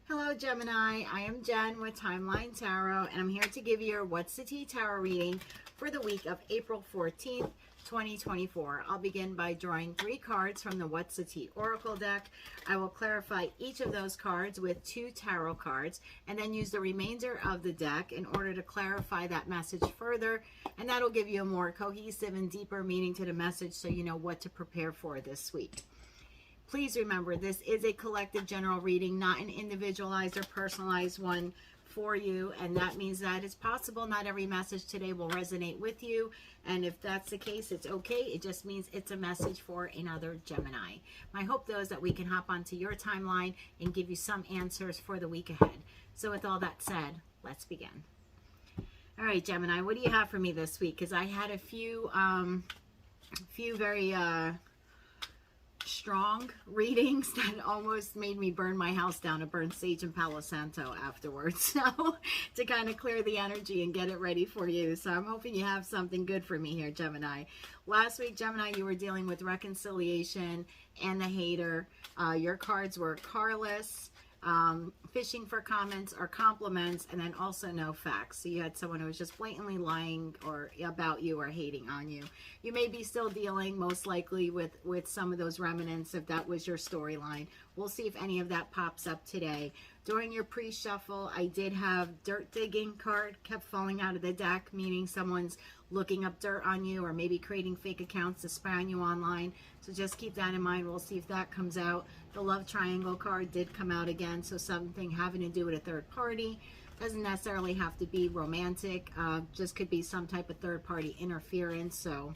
Hello Gemini, I am Jen with Timeline Tarot, and I'm here to give you your What's the Tea Tarot reading for the week of April 14th, 2024. I'll begin by drawing 3 cards from the What's the Tea Oracle deck. I will clarify each of those cards with 2 tarot cards, and then use the remainder of the deck in order to clarify that message further, and that'll give you a more cohesive and deeper meaning to the message so you know what to prepare for this week. Please remember, this is a collective general reading, not an individualized or personalized one for you. And that means that it's possible not every message today will resonate with you. And if that's the case, it's okay. It just means it's a message for another Gemini. My hope, though, is that we can hop onto your timeline and give you some answers for the week ahead. So with all that said, let's begin. All right, Gemini, what do you have for me this week? Because I had a few very strong readings that almost made me burn my house down to burn sage and Palo Santo afterwards. So to kind of clear the energy and get it ready for you. So I'm hoping you have something good for me here, Gemini. Last week, Gemini, you were dealing with reconciliation and the hater. Your cards were carless, fishing for comments or compliments, and then also no facts. So you had someone who was just blatantly lying or about you or hating on you. You may be still dealing most likely with some of those remnants if that was your storyline. We'll see if any of that pops up today. During your pre-shuffle, I did have dirt digging card kept falling out of the deck, meaning someone's looking up dirt on you or maybe creating fake accounts to spy on you online. So just keep that in mind. We'll see if that comes out. The love triangle card did come out again, so something having to do with a third party. Doesn't necessarily have to be romantic, just could be some type of third party interference. So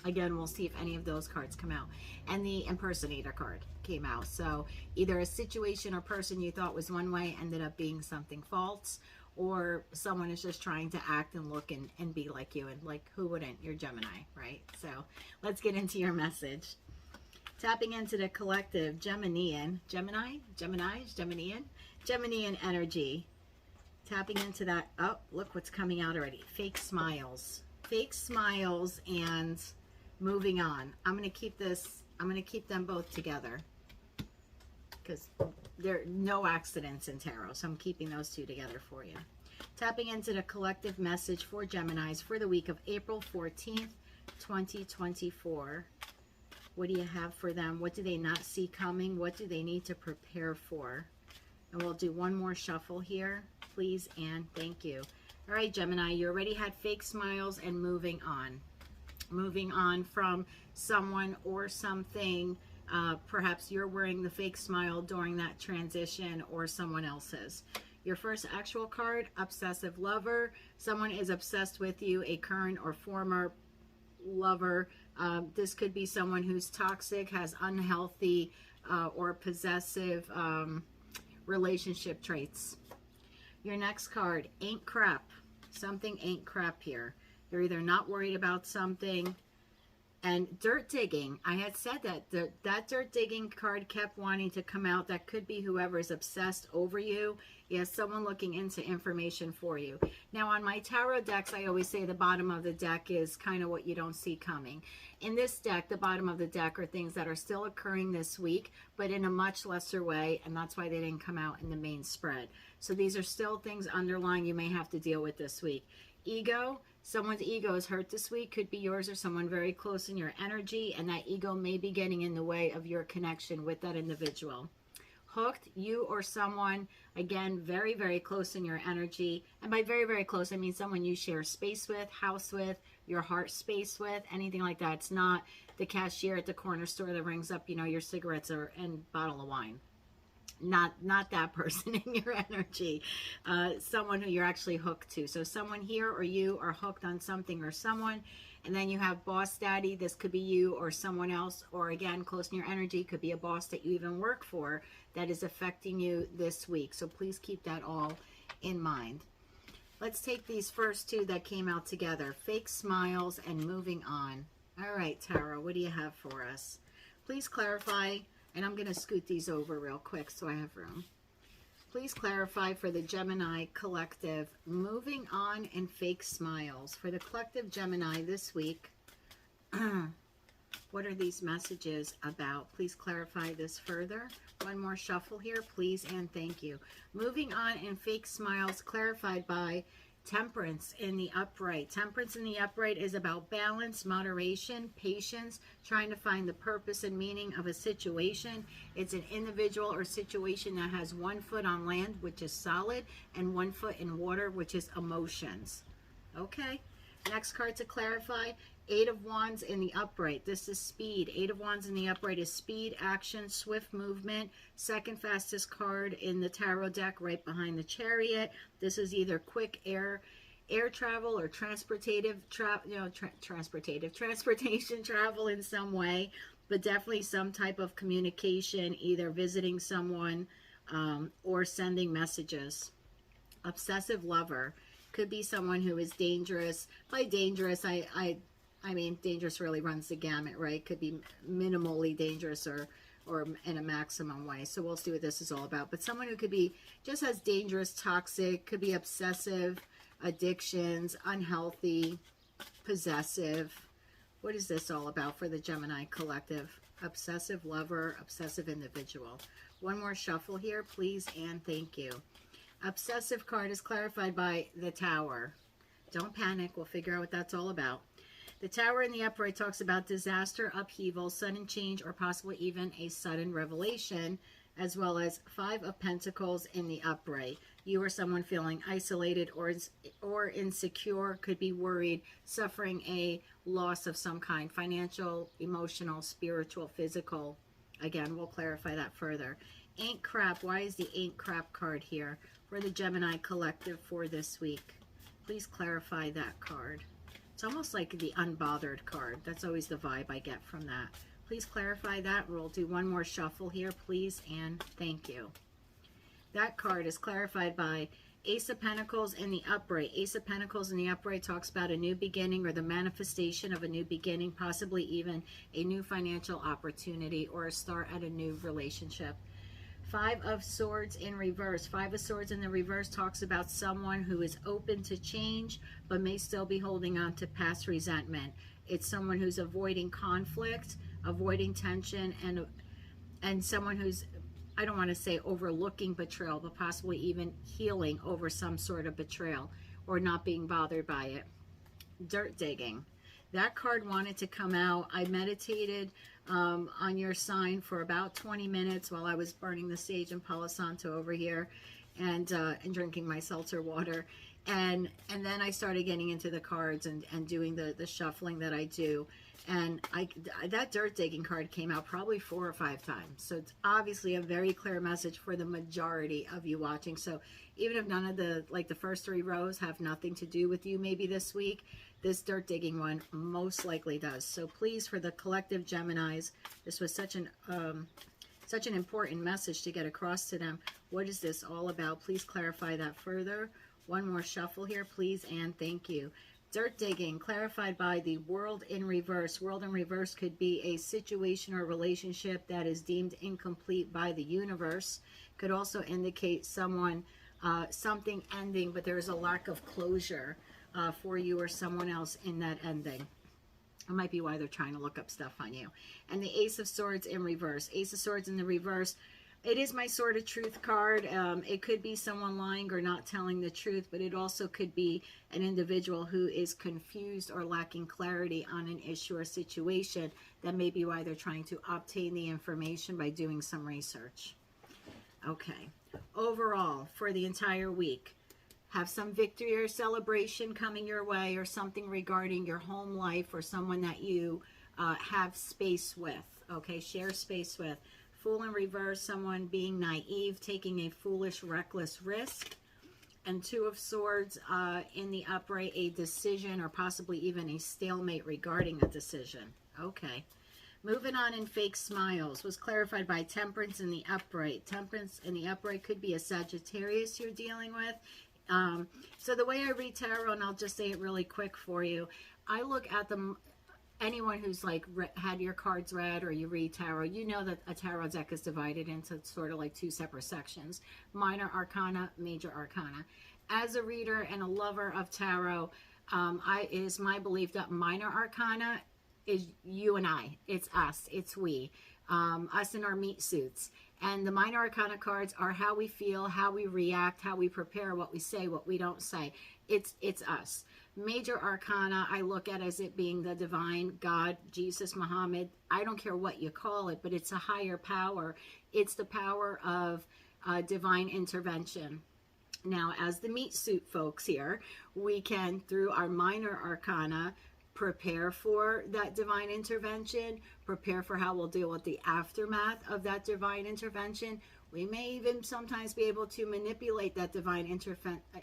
again, we'll see if any of those cards come out. And the impersonator card came out. So either a situation or person you thought was one way ended up being something false, or someone is just trying to act and look and be like you. And like, who wouldn't? You're Gemini, right? So let's get into your message. Tapping into the collective Geminian energy. Tapping into that. Oh, look what's coming out already. Fake smiles. Fake smiles and moving on. I'm going to keep them both together because there are no accidents in tarot. So I'm keeping those two together for you. Tapping into the collective message for Geminis for the week of April 14th, 2024. What do you have for them? What do they not see coming? What do they need to prepare for? And we'll do one more shuffle here, please and thank you. All right, Gemini, you already had fake smiles and moving on. Moving on from someone or something. Perhaps you're wearing the fake smile during that transition or someone else's. Your first actual card, obsessive lover. Someone is obsessed with you, a current or former lover. This could be someone who's toxic, has unhealthy or possessive relationship traits. Your next card, ain't crap. Something ain't crap here. You're either not worried about something. And dirt digging, I had said that that dirt digging card kept wanting to come out. That could be whoever is obsessed over you. Yes, someone looking into information for you. Now on my tarot decks, I always say the bottom of the deck is kind of what you don't see coming. In this deck, the bottom of the deck are things that are still occurring this week, but in a much lesser way, and that's why they didn't come out in the main spread. So these are still things underlying you may have to deal with this week. Ego. Someone's ego is hurt this week. Could be yours or someone very close in your energy, and that ego may be getting in the way of your connection with that individual. Hooked, you or someone, again, very, very close in your energy. And by very, very close, I mean someone you share space with, house with, your heart space with, anything like that. It's not the cashier at the corner store that rings up, you know, your cigarettes and bottle of wine. Not that person in your energy. Someone who you're actually hooked to. So someone here or you are hooked on something or someone. And then you have boss daddy. This could be you or someone else, or again, close in your energy, could be a boss that you even work for that is affecting you this week. So please keep that all in mind. Let's take these first two that came out together. Fake smiles and moving on. All right, Tarot, what do you have for us? Please clarify. And I'm going to scoot these over real quick so I have room. Please clarify for the Gemini collective, moving on and fake smiles. For the collective Gemini this week, What are these messages about? Please clarify this further. One more shuffle here, please, and thank you. Moving on, in fake smiles, clarified by Temperance in the upright. Temperance in the upright is about balance, moderation, patience, trying to find the purpose and meaning of a situation. It's an individual or situation that has one foot on land, which is solid, and one foot in water, which is emotions. Okay, next card to clarify, Eight of Wands in the upright. This is speed. Eight of Wands in the upright is speed, action, swift movement. Second fastest card in the tarot deck, right behind the Chariot. This is either quick air travel or transportation travel in some way, but definitely some type of communication, either visiting someone or sending messages. Obsessive lover could be someone who is dangerous. By dangerous, I mean, dangerous really runs the gamut, right? Could be minimally dangerous or in a maximum way. So we'll see what this is all about. But someone who could be just as dangerous, toxic, could be obsessive, addictions, unhealthy, possessive. What is this all about for the Gemini collective? Obsessive lover, obsessive individual. One more shuffle here, please, and thank you. Obsessive card is clarified by the Tower. Don't panic. We'll figure out what that's all about. The Tower in the upright talks about disaster, upheaval, sudden change, or possibly even a sudden revelation, as well as Five of Pentacles in the upright. You are someone feeling isolated or insecure, could be worried, suffering a loss of some kind, financial, emotional, spiritual, physical. Again, we'll clarify that further. Ain't crap. Why is the ain't crap card here for the Gemini collective for this week? Please clarify that card. It's almost like the unbothered card. That's always the vibe I get from that. Please clarify that. We'll do one more shuffle here, please, and thank you. That card is clarified by Ace of Pentacles in the upright. Ace of Pentacles in the upright talks about a new beginning or the manifestation of a new beginning, possibly even a new financial opportunity or a start at a new relationship. Five of Swords in reverse. Five of Swords in the reverse talks about someone who is open to change but may still be holding on to past resentment. It's someone who's avoiding conflict, avoiding tension, and someone who's, I don't want to say overlooking betrayal, but possibly even healing over some sort of betrayal or not being bothered by it. Dirt digging. That card wanted to come out. I meditated on your sign for about 20 minutes while I was burning the sage and Palo Santo over here and drinking my seltzer water. And then I started getting into the cards and doing the shuffling that I do. And that dirt digging card came out probably 4 or 5 times. So it's obviously a very clear message for the majority of you watching. So even if none of the first 3 rows have nothing to do with you maybe this week, this dirt digging one most likely does. So please, for the collective Geminis, this was such an important message to get across to them. What is this all about? Please clarify that further. One more shuffle here, please, and thank you. Dirt digging, clarified by the World in reverse. World in reverse could be a situation or relationship that is deemed incomplete by the universe. Could also indicate someone, something ending, but there is a lack of closure for you or someone else in that ending. It might be why they're trying to look up stuff on you. And the Ace of Swords in reverse. Ace of Swords in the reverse. It is my Sword of Truth card. It could be someone lying or not telling the truth, but it also could be an individual who is confused or lacking clarity on an issue or situation. That may be why they're trying to obtain the information by doing some research. Okay. Overall, for the entire week, have some victory or celebration coming your way, or something regarding your home life or someone that you have space with. Okay, share space with. Fool in reverse, someone being naive, taking a foolish, reckless risk. And Two of Swords in the upright, a decision or possibly even a stalemate regarding a decision. Okay. Moving on, in fake smiles was clarified by Temperance in the upright. Temperance in the upright could be a Sagittarius you're dealing with. So the way I read tarot, and I'll just say it really quick for you, I look at them, anyone who's like had your cards read or you read tarot, you know that a tarot deck is divided into sort of like 2 separate sections: minor arcana, major arcana. As a reader and a lover of tarot, it is my belief that minor arcana is you and I. It's us. It's we. Us in our meat suits. And the minor arcana cards are how we feel, how we react, how we prepare, what we say, what we don't say. It's us. Major arcana I look at as it being the divine, God, Jesus, Muhammad. I don't care what you call it, but it's a higher power. It's the power of divine intervention. Now, as the meat suit folks here, we can, through our minor arcana, prepare for that divine intervention, prepare for how we'll deal with the aftermath of that divine intervention. We may even sometimes be able to manipulate that divine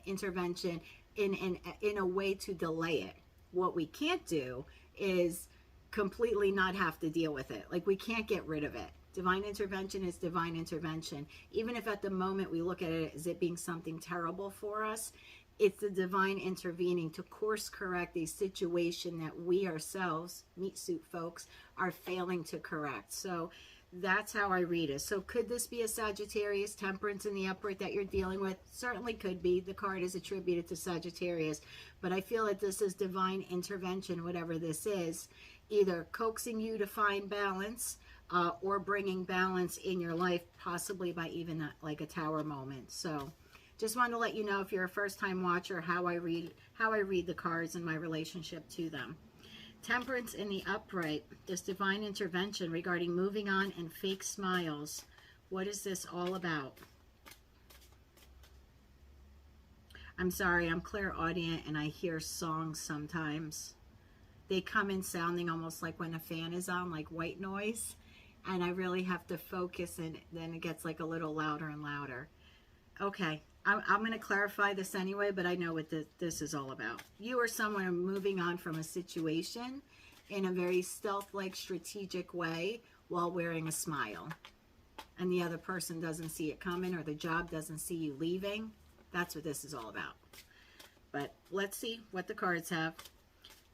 intervention in a way to delay it. What we can't do is completely not have to deal with it. Like, we can't get rid of it. Divine intervention is divine intervention. Even if at the moment we look at it as it being something terrible for us, it's the divine intervening to course correct a situation that we ourselves, meat suit folks, are failing to correct. So that's how I read it. So could this be a Sagittarius, Temperance in the upright that you're dealing with? Certainly could be. The card is attributed to Sagittarius. But I feel that this is divine intervention, whatever this is, either coaxing you to find balance or bringing balance in your life, possibly by even like a tower moment. So just wanted to let you know, if you're a first-time watcher, how I read the cards and my relationship to them. Temperance in the upright, this divine intervention regarding moving on and fake smiles. What is this all about? I'm sorry, I'm clairaudient and I hear songs sometimes. They come in sounding almost like when a fan is on, like white noise. And I really have to focus, and then it gets like a little louder and louder. Okay, I'm going to clarify this anyway, but I know what this is all about. You or someone are moving on from a situation in a very stealth-like, strategic way while wearing a smile. And the other person doesn't see it coming, or the job doesn't see you leaving. That's what this is all about. But let's see what the cards have.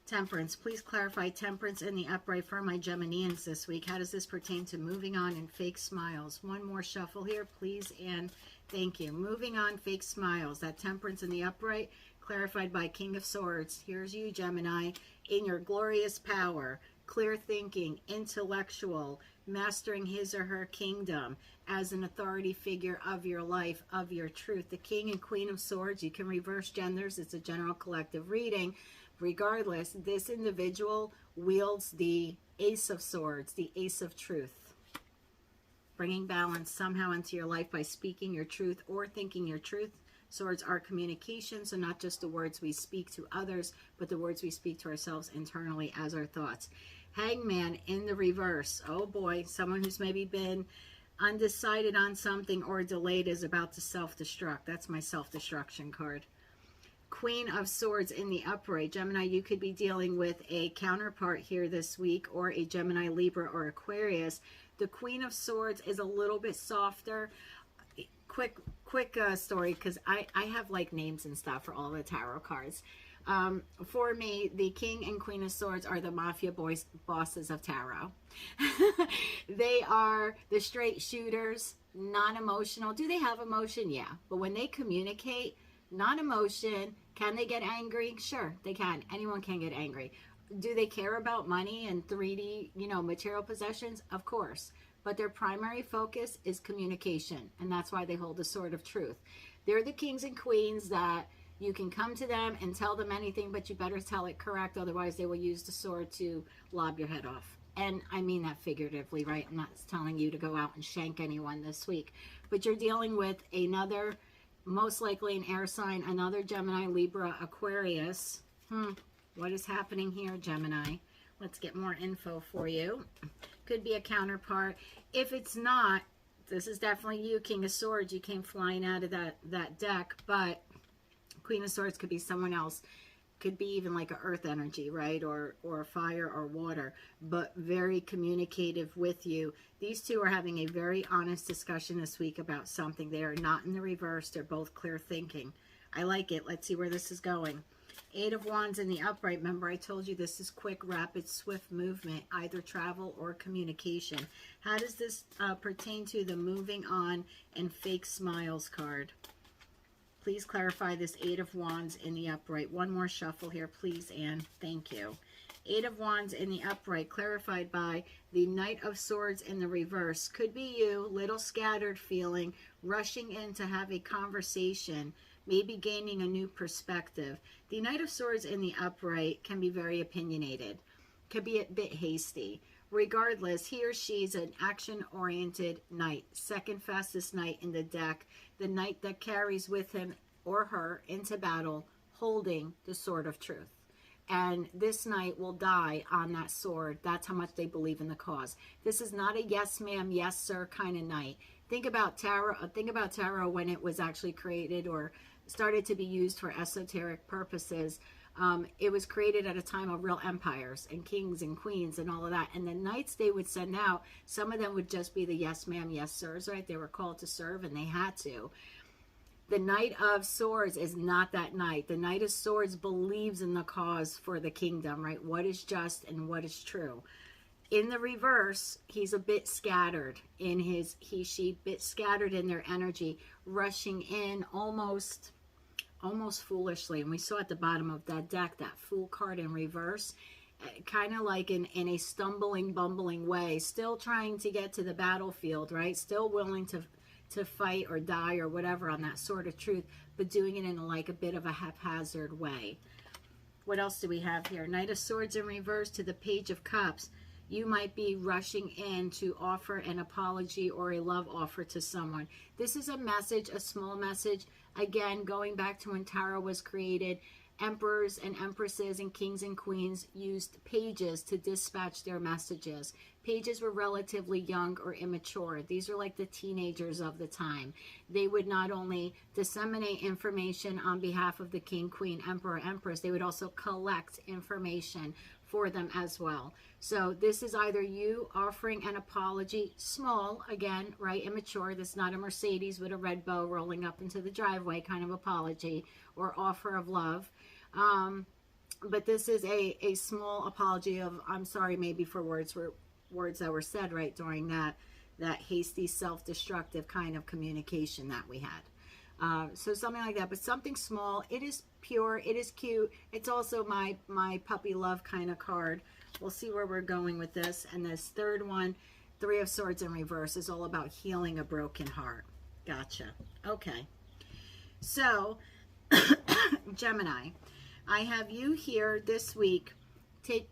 Temperance. Please clarify temperance in the upright for my Geminians this week. How does this pertain to moving on and fake smiles? One more shuffle here, please, and thank you. Moving on, fake smiles. That temperance in the upright, clarified by King of Swords. Here's you, Gemini, in your glorious power, clear thinking, intellectual, mastering his or her kingdom as an authority figure of your life, of your truth. The King and Queen of Swords, you can reverse genders. It's a general collective reading. Regardless, this individual wields the Ace of Swords, the Ace of Truth. Bringing balance somehow into your life by speaking your truth or thinking your truth. Swords are communication, so not just the words we speak to others, but the words we speak to ourselves internally as our thoughts. Hangman in the reverse. Oh boy, someone who's maybe been undecided on something or delayed is about to self-destruct. That's my self-destruction card. Queen of Swords in the upright. Gemini, you could be dealing with a counterpart here this week, or a Gemini, Libra, or Aquarius. The Queen of Swords is a little bit softer. Quick story, because I have like names and stuff for all the tarot cards. For me, the King and Queen of Swords are the mafia bosses of tarot. They are the straight shooters, non-emotional. Do they have emotion? Yeah. But when they communicate, non-emotion. Can they get angry? Sure, they can. Anyone can get angry. Do they care about money and 3D, material possessions? Of course. But their primary focus is communication, and that's why they hold the sword of truth. They're the kings and queens that you can come to them and tell them anything, but you better tell it correct, otherwise they will use the sword to lob your head off. And I mean that figuratively, right? I'm not telling you to go out and shank anyone this week. But you're dealing with another, most likely an air sign, another Gemini, Libra, Aquarius. What is happening here, Gemini? Let's get more info for you. Could be a counterpart. If it's not, this is definitely you, King of Swords. You came flying out of that deck, but Queen of Swords could be someone else. Could be even like an earth energy, right? Or fire or water, but very communicative with you. These two are having a very honest discussion this week about something. They are not in the reverse. They're both clear thinking. I like it. Let's see where this is going. Eight of Wands in the upright. Remember, I told you this is quick, rapid, swift movement, either travel or communication. How does this pertain to the moving on and fake smiles card? Please clarify this Eight of Wands in the upright. One more shuffle here, please, Anne. Thank you. Eight of Wands in the upright, clarified by the Knight of Swords in the reverse. Could be you, little scattered feeling, rushing in to have a conversation, maybe gaining a new perspective. The Knight of Swords in the upright can be very opinionated, could be a bit hasty. Regardless, he or she is an action-oriented knight, second fastest knight in the deck, the knight that carries with him or her into battle, holding the sword of truth. And this knight will die on that sword. That's how much they believe in the cause. This is not a yes ma'am, yes sir kind of knight. Think about tarot. Think about tarot when it was actually created or started to be used for esoteric purposes. It was created at a time of real empires and kings and queens and all of that. And the knights they would send out, some of them would just be the yes ma'am, yes sirs, right? They were called to serve and they had to. The Knight of Swords is not that knight. The Knight of Swords believes in the cause for the kingdom, right? What is just and what is true. In the reverse, he's a bit scattered in his, she, bit scattered in their energy, rushing in almost foolishly. And we saw at the bottom of that deck, that Fool card in reverse, kind of like in a stumbling, bumbling way, still trying to get to the battlefield, right? Still willing to fight or die or whatever on that sword of truth, but doing it in like a bit of a haphazard way. What else do we have here? Knight of Swords in reverse to the Page of Cups. You might be rushing in to offer an apology or a love offer to someone. This is a message, a small message. Again, going back to when tarot was created, emperors and empresses and kings and queens used pages to dispatch their messages. Pages were relatively young or immature. These are like the teenagers of the time. They would not only disseminate information on behalf of the king, queen, emperor, empress, they would also collect information for them as well. So this is either you offering an apology, small, again, right, immature. This is not a Mercedes with a red bow rolling up into the driveway kind of apology or offer of love. But this is a small apology of, I'm sorry, maybe for words that were said right during that hasty, self-destructive kind of communication that we had. So something like that, but something small. It is pure. It is cute. It's also my puppy love kind of card. We'll see where we're going with this. And this third one, Three of Swords in reverse, is all about healing a broken heart. Gotcha. Okay. So, Gemini, I have you here this week.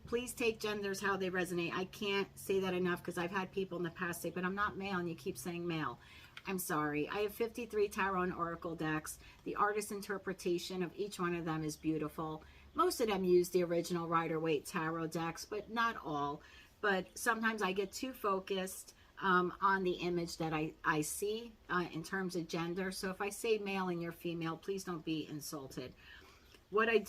Please take genders how they resonate. I can't say that enough because I've had people in the past say, but I'm not male, and you keep saying male. I'm sorry. I have 53 tarot and oracle decks. The artist interpretation of each one of them is beautiful. Most of them use the original Rider-Waite tarot decks, but not all. But sometimes I get too focused on the image that I see in terms of gender. So if I say male and you're female, please don't be insulted.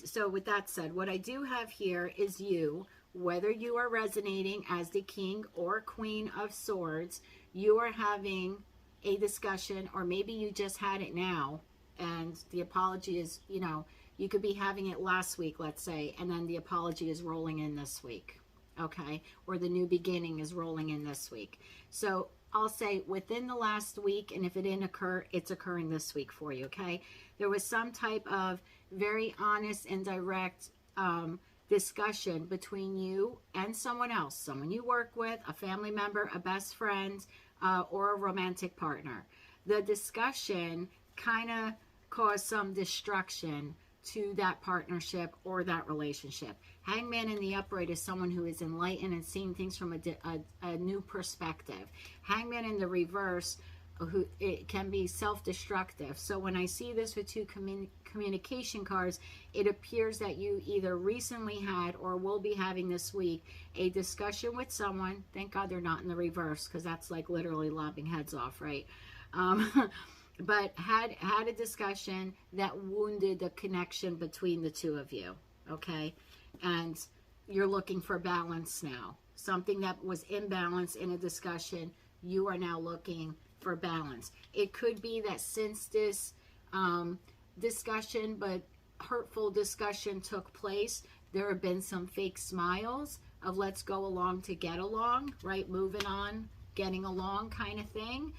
So with that said, what I do have here is you, whether you are resonating as the King or Queen of Swords, you are having a discussion, or maybe you just had it now, and the apology is, you could be having it last week, let's say, and then the apology is rolling in this week, okay? Or the new beginning is rolling in this week. So I'll say within the last week, and if it didn't occur, it's occurring this week for you, okay? There was some type of very honest and direct discussion between you and someone else, someone you work with, a family member, a best friend, or a romantic partner. The discussion kind of caused some destruction to that partnership or that relationship. Hangman in the upright is someone who is enlightened and seeing things from a new perspective. Hangman in the reverse, who it can be self-destructive. So when I see this with two communication cards, it appears that you either recently had or will be having this week a discussion with someone. Thank God they're not in the reverse, because that's like literally lopping heads off, right? But had a discussion that wounded the connection between the two of you, okay? And you're looking for balance now. Something that was imbalance in a discussion, you are now looking for balance. It could be that since this discussion, but hurtful discussion took place, there have been some fake smiles of let's go along to get along, right? Moving on, getting along kind of thing.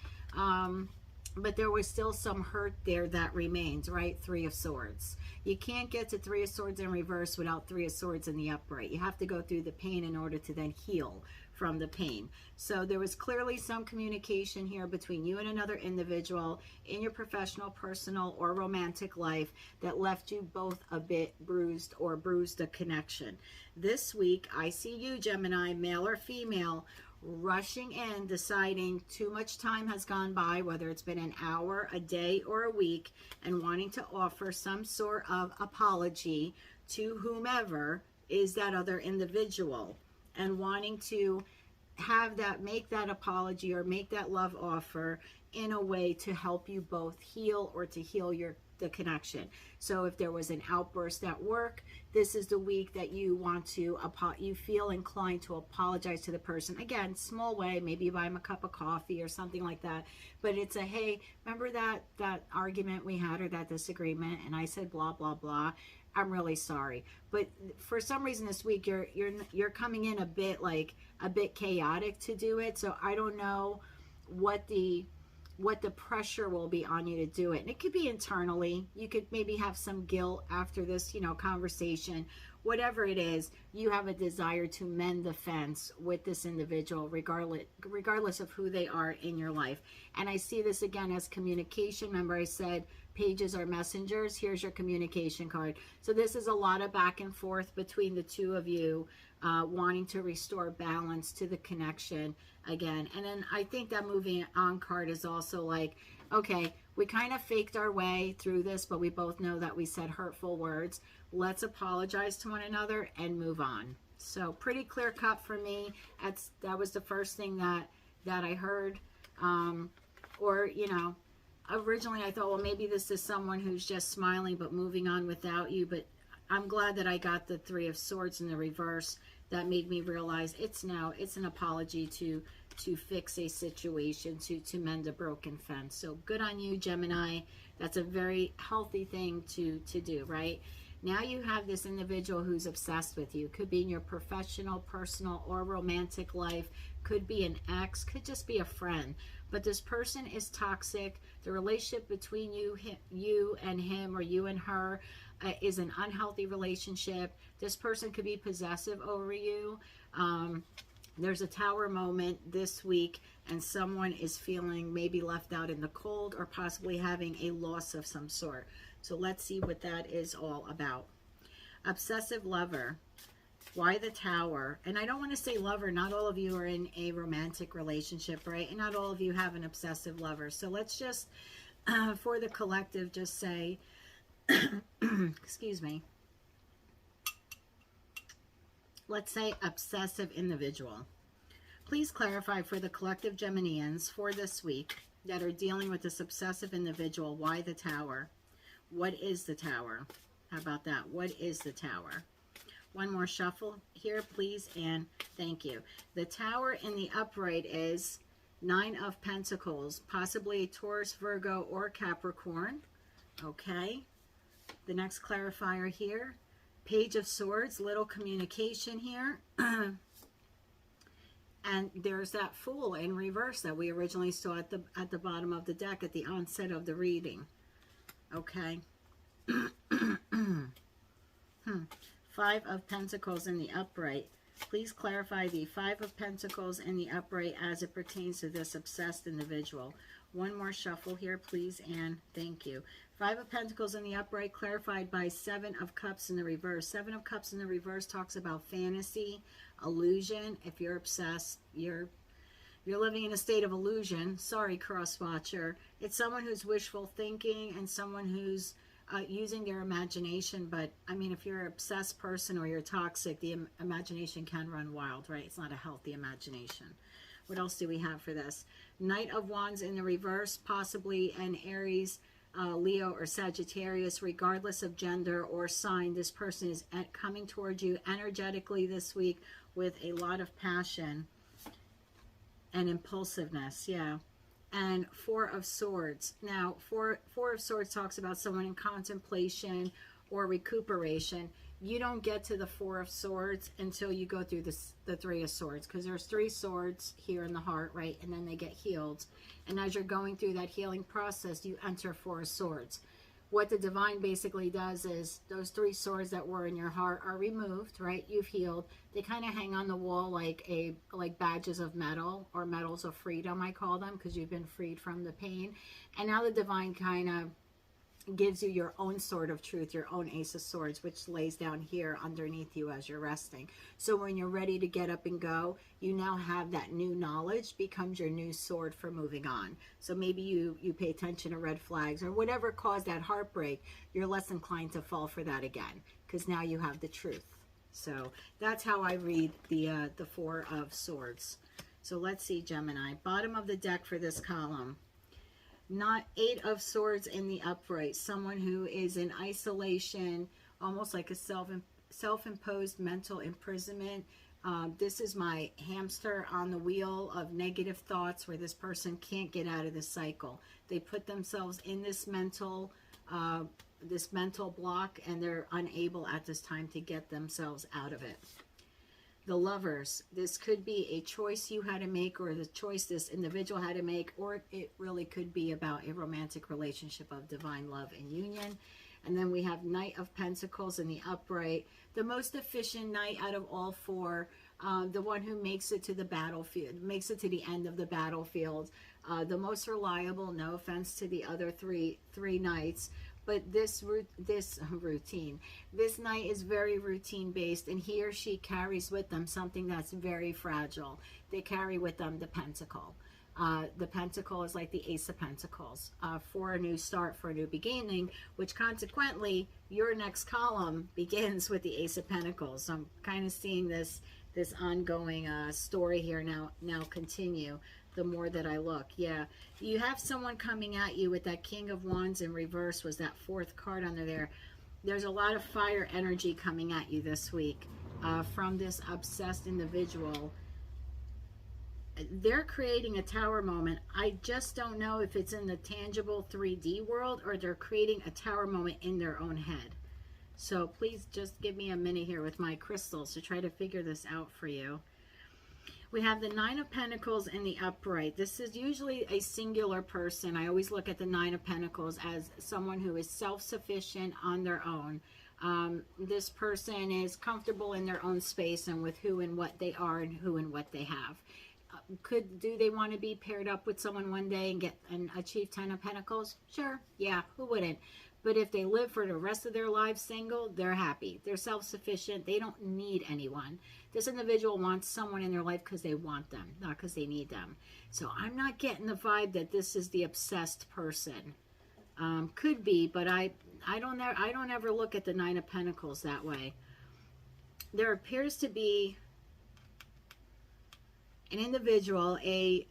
but there was still some hurt there that remains, right? Three of Swords. You can't get to Three of Swords in reverse without Three of Swords in the upright. You have to go through the pain in order to then heal from the pain. So there was clearly some communication here between you and another individual in your professional, personal, or romantic life that left you both a bit bruised or bruised a connection. This week, I see you, Gemini, male or female, rushing in, deciding too much time has gone by, whether it's been an hour, a day, or a week, and wanting to offer some sort of apology to whomever is that other individual, and wanting to have that, make that apology or make that love offer in a way to help you both heal or to heal the connection. So if there was an outburst at work, this is the week that you want to, you feel inclined to apologize to the person. Again, small way, maybe you buy them a cup of coffee or something like that. But it's a, hey, remember that argument we had or that disagreement, and I said blah blah blah. I'm really sorry. But for some reason this week you're coming in a bit chaotic to do it. So I don't know what the pressure will be on you to do it. And it could be internally. You could maybe have some guilt after this, conversation. Whatever it is, you have a desire to mend the fence with this individual, regardless of who they are in your life. And I see this again as communication. Remember I said pages are messengers. Here's your communication card. So this is a lot of back and forth between the two of you, wanting to restore balance to the connection again. And then I think that moving on card is also like, okay, we kind of faked our way through this, but we both know that we said hurtful words. Let's apologize to one another and move on. So pretty clear cut for me. That was the first thing that I heard. Originally I thought, well, maybe this is someone who's just smiling but moving on without you. But I'm glad that I got the Three of Swords in the reverse. That made me realize it's an apology to fix a situation, to mend a broken fence. So good on you, Gemini. That's a very healthy thing to do, right? Now you have this individual who's obsessed with you. Could be in your professional, personal, or romantic life. Could be an ex, could just be a friend. But this person is toxic. The relationship between you and him, or you and her, is an unhealthy relationship. This person could be possessive over you. There's a tower moment this week, and someone is feeling maybe left out in the cold, or possibly having a loss of some sort. So let's see what that is all about. Obsessive lover. Why the Tower? And I don't want to say lover. Not all of you are in a romantic relationship, right? And not all of you have an obsessive lover. So let's just, for the collective, just say, excuse me. Let's say obsessive individual. Please clarify for the collective Geminians for this week that are dealing with this obsessive individual. Why the Tower? What is the Tower? How about that? What is the Tower? One more shuffle here, please, and thank you. The Tower in the upright is Nine of Pentacles, possibly a Taurus, Virgo, or Capricorn. Okay. The next clarifier here, Page of Swords, little communication here. And there's that Fool in reverse that we originally saw at the bottom of the deck at the onset of the reading. Okay. Five of Pentacles in the upright. Please clarify the Five of Pentacles in the upright as it pertains to this obsessed individual. One more shuffle here, please, and thank you. Five of Pentacles in the upright, clarified by Seven of Cups in the reverse. Seven of Cups in the reverse talks about fantasy, illusion. If you're obsessed, you're living in a state of illusion. Sorry, cross-watcher. It's someone who's wishful thinking and someone who's using their imagination. But I mean, if you're an obsessed person or you're toxic, the imagination can run wild, right? It's not a healthy imagination. What else do we have for this? Knight of Wands in the reverse, possibly an Aries, Leo, or Sagittarius, regardless of gender or sign. This person is coming towards you energetically this week with a lot of passion and impulsiveness. Yeah. And Four of Swords. Now, Four of Swords talks about someone in contemplation or recuperation. You don't get to the Four of Swords until you go through the Three of Swords, because there's 3 swords here in the heart, right? And then they get healed. And as you're going through that healing process, you enter Four of Swords. What the divine basically does is those 3 swords that were in your heart are removed, right? You've healed. They kind of hang on the wall like badges of metal, or medals of freedom, I call them, because you've been freed from the pain. And now the divine kind of gives you your own sword of truth, your own Ace of Swords, which lays down here underneath you as you're resting. So when you're ready to get up and go, you now have that new knowledge, becomes your new sword for moving on. So maybe you pay attention to red flags, or whatever caused that heartbreak, you're less inclined to fall for that again, because now you have the truth. So that's how I read the Four of Swords. So let's see, Gemini. Bottom of the deck for this column. Not 8 of Swords in the upright. Someone who is in isolation, almost like a self-imposed mental imprisonment. This is my hamster on the wheel of negative thoughts, where this person can't get out of the cycle. They put themselves in this mental block, and they're unable at this time to get themselves out of it. The Lovers, this could be a choice you had to make, or the choice this individual had to make, or it really could be about a romantic relationship of divine love and union. And then we have Knight of Pentacles in the upright, the most efficient knight out of all 4, the one who makes it to the battlefield, makes it to the end of the battlefield, the most reliable, no offense to the other three knights. But this knight is very routine based, and he or she carries with them something that's very fragile. They carry with them the pentacle. The pentacle is like the Ace of Pentacles, for a new start, for a new beginning, which consequently your next column begins with the Ace of Pentacles. So I'm kind of seeing this ongoing story here now continue. The more that I look, yeah, you have someone coming at you with that King of Wands in reverse, was that 4th card under there. There's a lot of fire energy coming at you this week from this obsessed individual. They're creating a tower moment. I just don't know if it's in the tangible 3D world, or they're creating a tower moment in their own head. So please just give me a minute here with my crystals to try to figure this out for you. We have the Nine of Pentacles in the upright. This is usually a singular person. I always look at the Nine of Pentacles as someone who is self-sufficient on their own. This person is comfortable in their own space and with who and what they are and who and what they have. Do they want to be paired up with someone one day and achieve 10 of Pentacles? Sure, yeah, who wouldn't? But if they live for the rest of their lives single, they're happy. They're self-sufficient. They don't need anyone. This individual wants someone in their life because they want them, not because they need them. So I'm not getting the vibe that this is the obsessed person. Could be, but I don't ever look at the Nine of Pentacles that way. There appears to be an individual, a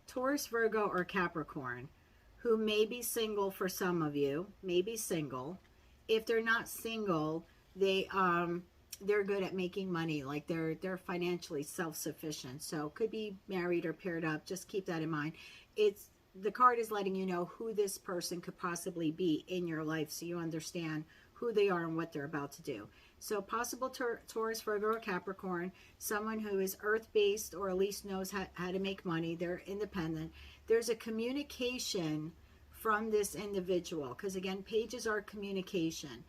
Taurus, Virgo, or Capricorn, who may be single for some of you, may be single. If they're not single, they're good at making money, like they're financially self-sufficient. So could be married or paired up. Just keep that in mind. The card is letting you know who this person could possibly be in your life, so you understand who they are and what they're about to do. So possible Taurus, Virgo, or Capricorn, someone who is earth-based or at least knows how to make money. They're independent. There's a communication from this individual, because again, pages are communication.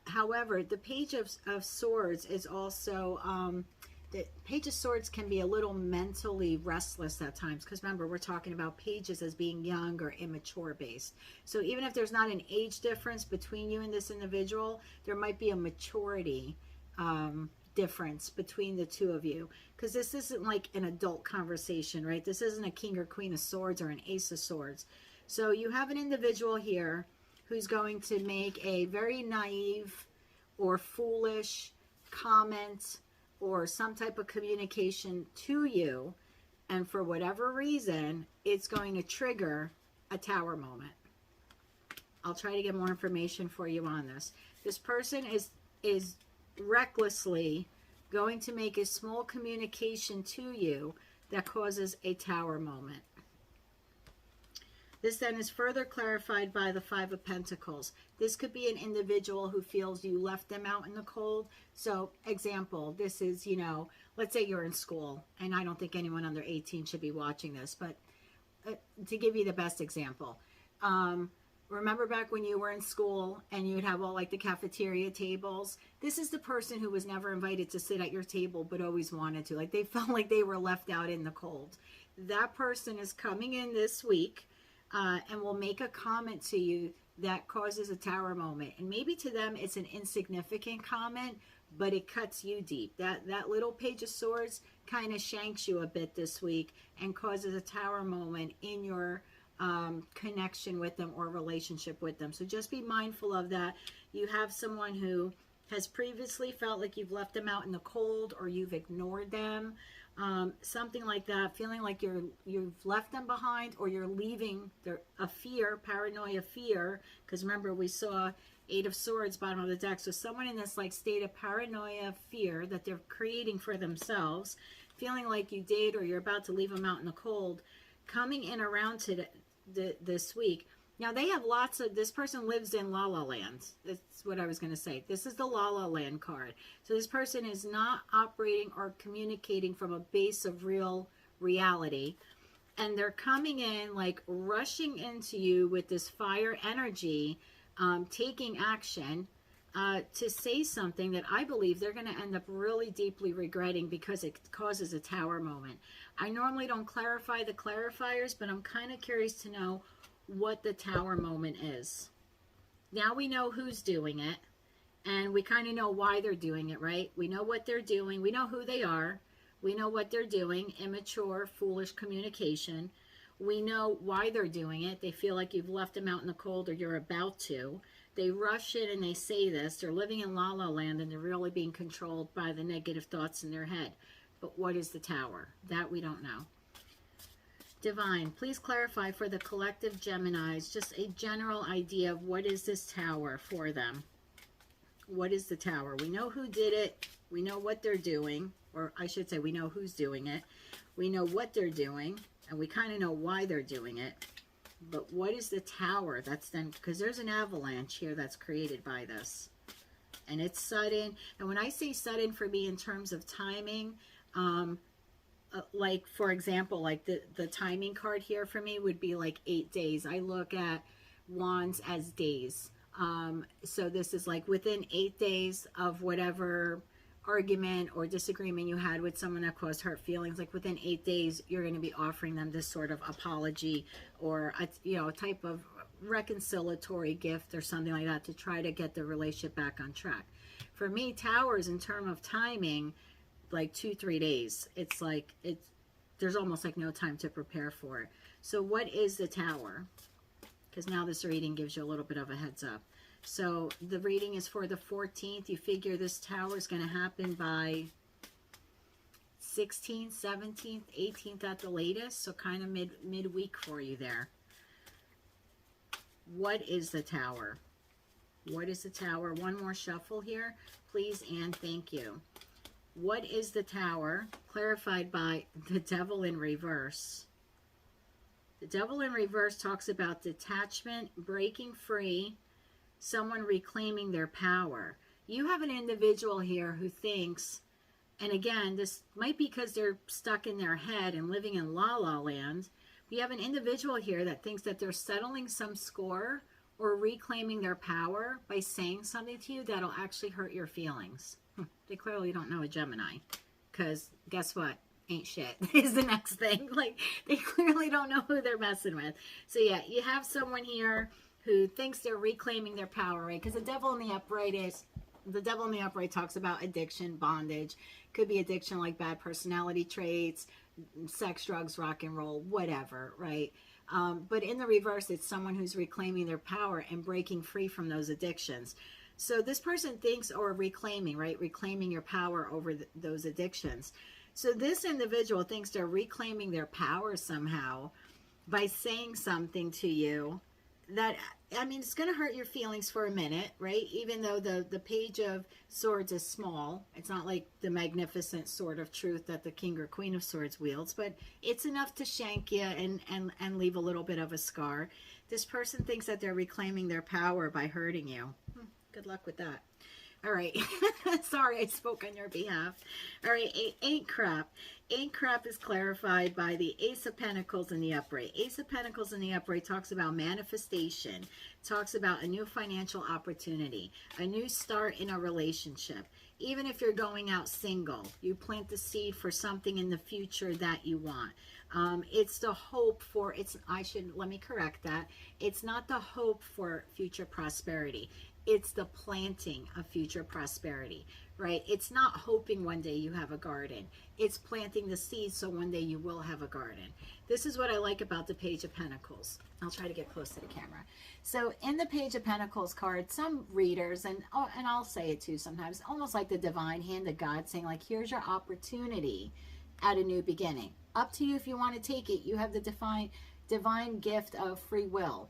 However, the Page of Swords is also, the Page of Swords can be a little mentally restless at times, because remember, we're talking about pages as being young or immature based. So even if there's not an age difference between you and this individual, there might be a maturity difference between the two of you, because this isn't like an adult conversation, right? This isn't a King or Queen of Swords or an Ace of Swords. So you have an individual here who's going to make a very naive or foolish comment or some type of communication to you, and for whatever reason, it's going to trigger a tower moment. I'll try to get more information for you on this. This person is recklessly going to make a small communication to you that causes a tower moment. This then is further clarified by the Five of Pentacles. This could be an individual who feels you left them out in the cold. So, example, this is, you know, let's say you're in school, and I don't think anyone under 18 should be watching this, but to give you the best example, remember back when you were in school and you'd have all like the cafeteria tables? This is the person who was never invited to sit at your table but always wanted to. Like they felt like they were left out in the cold. That person is coming in this week and will make a comment to you that causes a tower moment. And maybe to them it's an insignificant comment, but it cuts you deep. That little Page of Swords kind of shanks you a bit this week and causes a tower moment in your connection with them or relationship with them. So just be mindful of that. You have someone who has previously felt like you've left them out in the cold or you've ignored them. Something like that, feeling like you've left them behind or you're leaving a fear, paranoia, fear, because remember we saw Eight of Swords bottom of the deck. So someone in this like state of paranoia, fear that they're creating for themselves, feeling like you did or you're about to leave them out in the cold, coming in around to this week. Now they have lots of, this person lives in La La Land. That's what I was going to say. This is the La La Land card. So this person is not operating or communicating from a base of real reality. And they're coming in like rushing into you with this fire energy, taking action to say something that I believe they're going to end up really deeply regretting because it causes a tower moment. I normally don't clarify the clarifiers, but I'm kind of curious to know what the tower moment is. Now we know who's doing it, and we kind of know why they're doing it, right? We know what they're doing. We know who they are. We know what they're doing. Immature, foolish communication. We know why they're doing it. They feel like you've left them out in the cold or you're about to. They rush in and they say this. They're living in La La Land and they're really being controlled by the negative thoughts in their head. But what is the tower? That we don't know. Divine, please clarify for the collective Geminis just a general idea of what is this tower for them. What is the tower? We know who did it. We know what they're doing. Or I should say we know who's doing it. We know what they're doing. And we kind of know why they're doing it. But what is the tower? That's then, because there's an avalanche here that's created by this. And it's sudden. And when I say sudden for me in terms of timing, like for example, like the timing card here for me would be like 8 days. I look at wands as days. So this is like within 8 days of whatever argument or disagreement you had with someone that caused hurt feelings, like within 8 days you're going to be offering them this sort of apology or a type of reconciliatory gift or something like that to try to get the relationship back on track. For me, towers in terms of timing, like 2-3 days. It's like there's almost like no time to prepare for it. So what is the tower? Because now this reading gives you a little bit of a heads up. So the reading is for the 14th. You figure this tower is going to happen by 16th, 17th, 18th at the latest. So kind of midweek for you there. What is the tower? What is the tower? One more shuffle here, please, and thank you. What is the tower? Clarified by the Devil in reverse. The Devil in reverse talks about detachment, breaking free, someone reclaiming their power. You have an individual here who thinks, and again, this might be because they're stuck in their head and living in La La Land. You have an individual here that thinks that they're settling some score or reclaiming their power by saying something to you that'll actually hurt your feelings. They clearly don't know a Gemini, because guess what? Ain't shit is the next thing. Like, they clearly don't know who they're messing with. So yeah, you have someone here who thinks they're reclaiming their power, right? Because the devil in the upright talks about addiction, bondage. Could be addiction like bad personality traits, sex, drugs, rock and roll, whatever, right? But in the reverse, it's someone who's reclaiming their power and breaking free from those addictions. So this person thinks, or reclaiming, right? Reclaiming your power over those addictions. So this individual thinks they're reclaiming their power somehow by saying something to you that, I mean, it's going to hurt your feelings for a minute, right? Even though the Page of Swords is small. It's not like the magnificent sword of truth that the King or Queen of Swords wields, but it's enough to shank you and leave a little bit of a scar. This person thinks that they're reclaiming their power by hurting you. Good luck with that. All right. Sorry, I spoke on your behalf. All right. Ain't crap. Ain't crap is clarified by the Ace of Pentacles in the upright. Ace of Pentacles in the upright talks about manifestation, talks about a new financial opportunity, a new start in a relationship. Even if you're going out single, you plant the seed for something in the future that you want. It's the hope for, let me correct that. It's not the hope for future prosperity. It's the planting of future prosperity, right? It's not hoping one day you have a garden. It's planting the seeds so one day you will have a garden. This is what I like about the Page of Pentacles. I'll try to get close to the camera. So in the Page of Pentacles card, some readers, and I'll say it too sometimes, almost like the divine hand of God saying, like, here's your opportunity at a new beginning. Up to you if you want to take it. You have the divine gift of free will.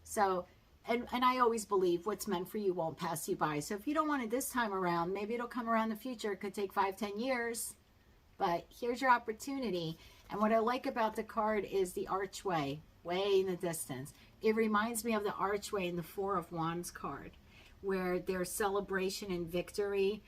So, and I always believe what's meant for you won't pass you by. So if you don't want it this time around, maybe it'll come around in the future. It could take 5-10 years. But here's your opportunity. And what I like about the card is the archway, way in the distance. It reminds me of the archway in the Four of Wands card, where there's celebration and victory.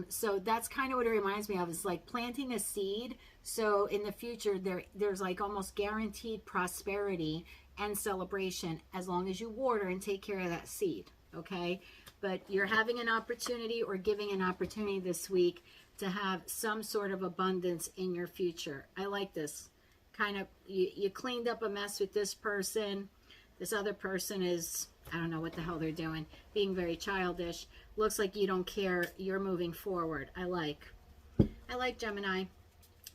So that's kind of what it reminds me of. It's like planting a seed. So in the future, there's like almost guaranteed prosperity and celebration as long as you water and take care of that seed, okay? But you're having an opportunity or giving an opportunity this week to have some sort of abundance in your future. I like this. Kind of, you cleaned up a mess with this person. This other person is, I don't know what the hell they're doing, being very childish. Looks like you don't care. You're moving forward. I like Gemini.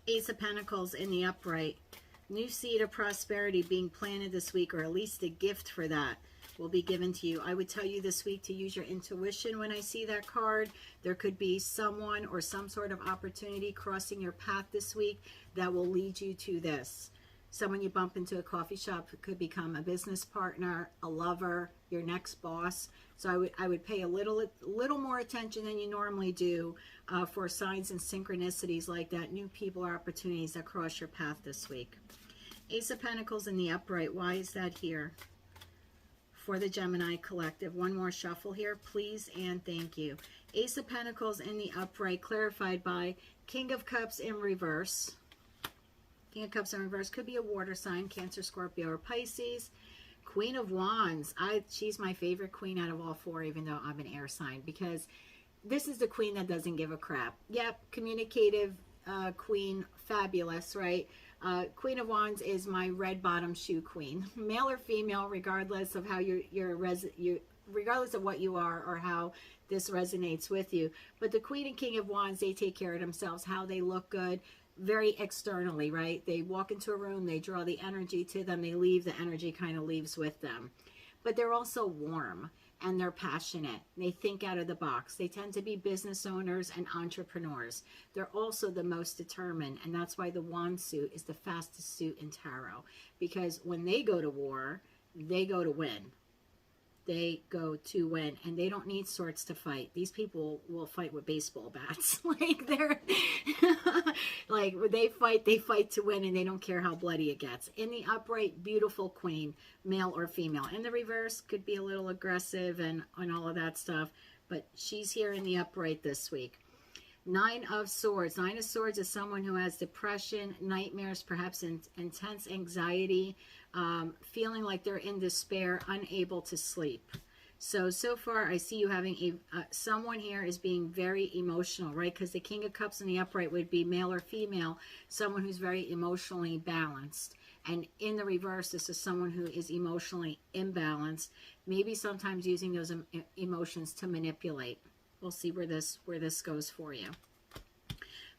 Ace of Pentacles in the upright. New seed of prosperity being planted this week, or at least a gift for that will be given to you. I would tell you this week to use your intuition when I see that card. There could be someone or some sort of opportunity crossing your path this week that will lead you to this. Someone you bump into a coffee shop could become a business partner, a lover, your next boss. So I would pay a little more attention than you normally do for signs and synchronicities like that, new people or opportunities that cross your path this week. Ace of Pentacles in the upright. Why is that here? For the Gemini collective. One more shuffle here, please and thank you. Ace of Pentacles in the upright, clarified by King of Cups in reverse. King of Cups in reverse could be a water sign, Cancer, Scorpio, or Pisces. Queen of Wands. She's my favorite queen out of all four, even though I'm an air sign, because this is the queen that doesn't give a crap. Yep, communicative queen, fabulous, right? Queen of Wands is my red bottom shoe queen. Male or female, regardless of how regardless of what you are or how this resonates with you. But the Queen and King of Wands, they take care of themselves, how they look good, very externally, right? They walk into a room, they draw the energy to them, they leave, the energy kind of leaves with them. But they're also warm and they're passionate. They think out of the box. They tend to be business owners and entrepreneurs. They're also the most determined, and that's why the wand suit is the fastest suit in tarot, because when they go to war, they go to win. They go to win, and they don't need swords to fight. These people will fight with baseball bats. Like they're like when they fight to win, and they don't care how bloody it gets. In the upright, beautiful queen, male or female. In the reverse, could be a little aggressive and all of that stuff, but she's here in the upright this week. Nine of Swords. Nine of Swords is someone who has depression, nightmares, perhaps intense anxiety, feeling like they're in despair, unable to sleep. So far I see you having someone here is being very emotional, right? Because the King of Cups in the upright would be male or female, someone who's very emotionally balanced. And in the reverse, this is someone who is emotionally imbalanced, maybe sometimes using those emotions to manipulate. We'll see where this goes for you.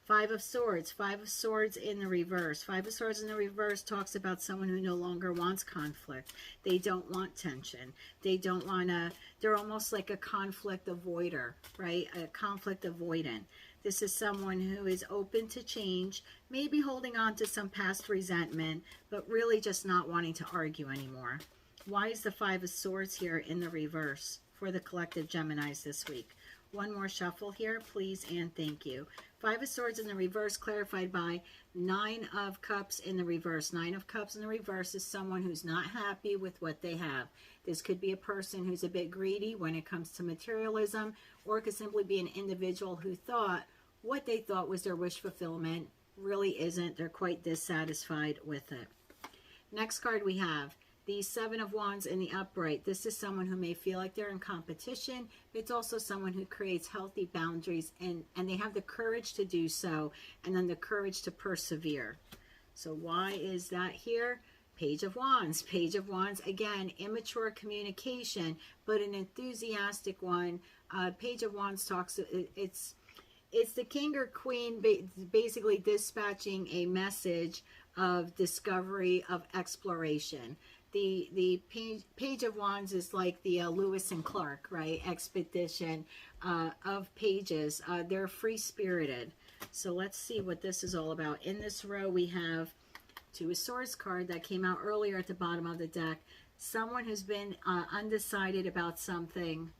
Five of Swords. Five of Swords in the reverse. Five of Swords in the reverse talks about someone who no longer wants conflict. They don't want tension. They don't want to, they're almost like a conflict avoider, right? A conflict avoidant. This is someone who is open to change, maybe holding on to some past resentment, but really just not wanting to argue anymore. Why is the Five of Swords here in the reverse for the collective Geminis this week? One more shuffle here, please, and thank you. Five of Swords in the reverse, clarified by Nine of Cups in the reverse. Nine of Cups in the reverse is someone who's not happy with what they have. This could be a person who's a bit greedy when it comes to materialism, or it could simply be an individual who thought what they thought was their wish fulfillment really isn't. They're quite dissatisfied with it. Next card we have the Seven of Wands in the upright. This is someone who may feel like they're in competition. It's also someone who creates healthy boundaries, and they have the courage to do so, and then the courage to persevere. So why is that here? Page of Wands. Page of Wands, again, immature communication, but an enthusiastic one. Page of Wands talks, it's the king or queen basically dispatching a message of discovery, of exploration. The page of Wands is like the Lewis and Clark, right? Expedition of pages. They're free-spirited. So let's see what this is all about. In this row, we have Two of Swords card that came out earlier at the bottom of the deck. Someone who's been undecided about something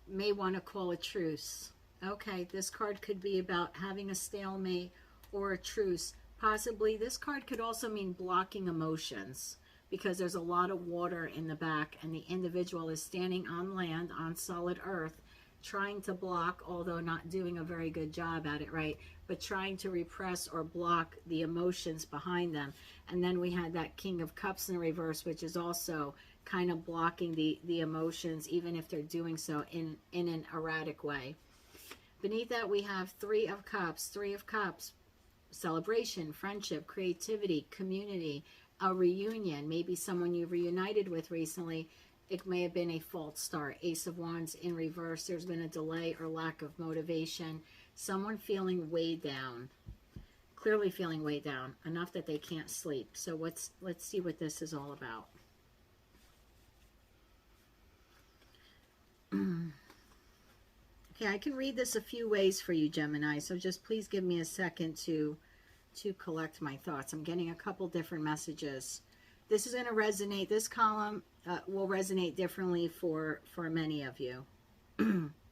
may want to call a truce. Okay, this card could be about having a stalemate or a truce. Possibly this card could also mean blocking emotions, because there's a lot of water in the back and the individual is standing on land, on solid earth, trying to block, although not doing a very good job at it, right? But trying to repress or block the emotions behind them. And then we had that King of Cups in reverse, which is also kind of blocking the emotions, even if they're doing so in an erratic way. Beneath that, we have Three of Cups. Three of Cups, celebration, friendship, creativity, community, a reunion, maybe someone you reunited with recently. It may have been a false start. Ace of Wands in reverse. There's been a delay or lack of motivation. Someone feeling weighed down. Clearly feeling weighed down. Enough that they can't sleep. So let's see what this is all about. Okay, I can read this a few ways for you, Gemini. So just please give me a second to collect my thoughts. I'm getting a couple different messages. This is going to resonate. This column will resonate differently for many of you.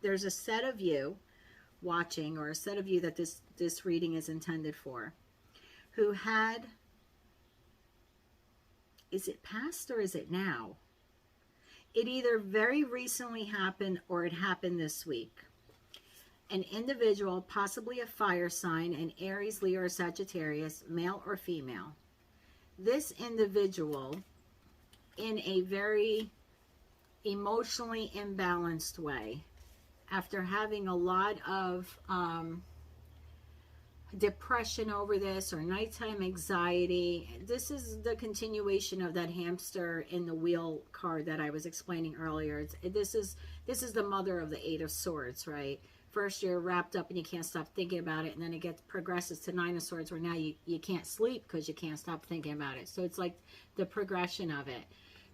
There's a set of you watching, or a set of you that this reading is intended for, who had, is it past or is it now? It either very recently happened or it happened this week. An individual, possibly a fire sign, an Aries, Leo, or Sagittarius, male or female. This individual, in a very emotionally imbalanced way, after having a lot of depression over this, or nighttime anxiety. This is the continuation of that hamster in the wheel card that I was explaining earlier. This is the mother of the Eight of Swords, right? First you're wrapped up and you can't stop thinking about it, and then it progresses to Nine of Swords, where now you can't sleep because you can't stop thinking about it. So it's like the progression of it.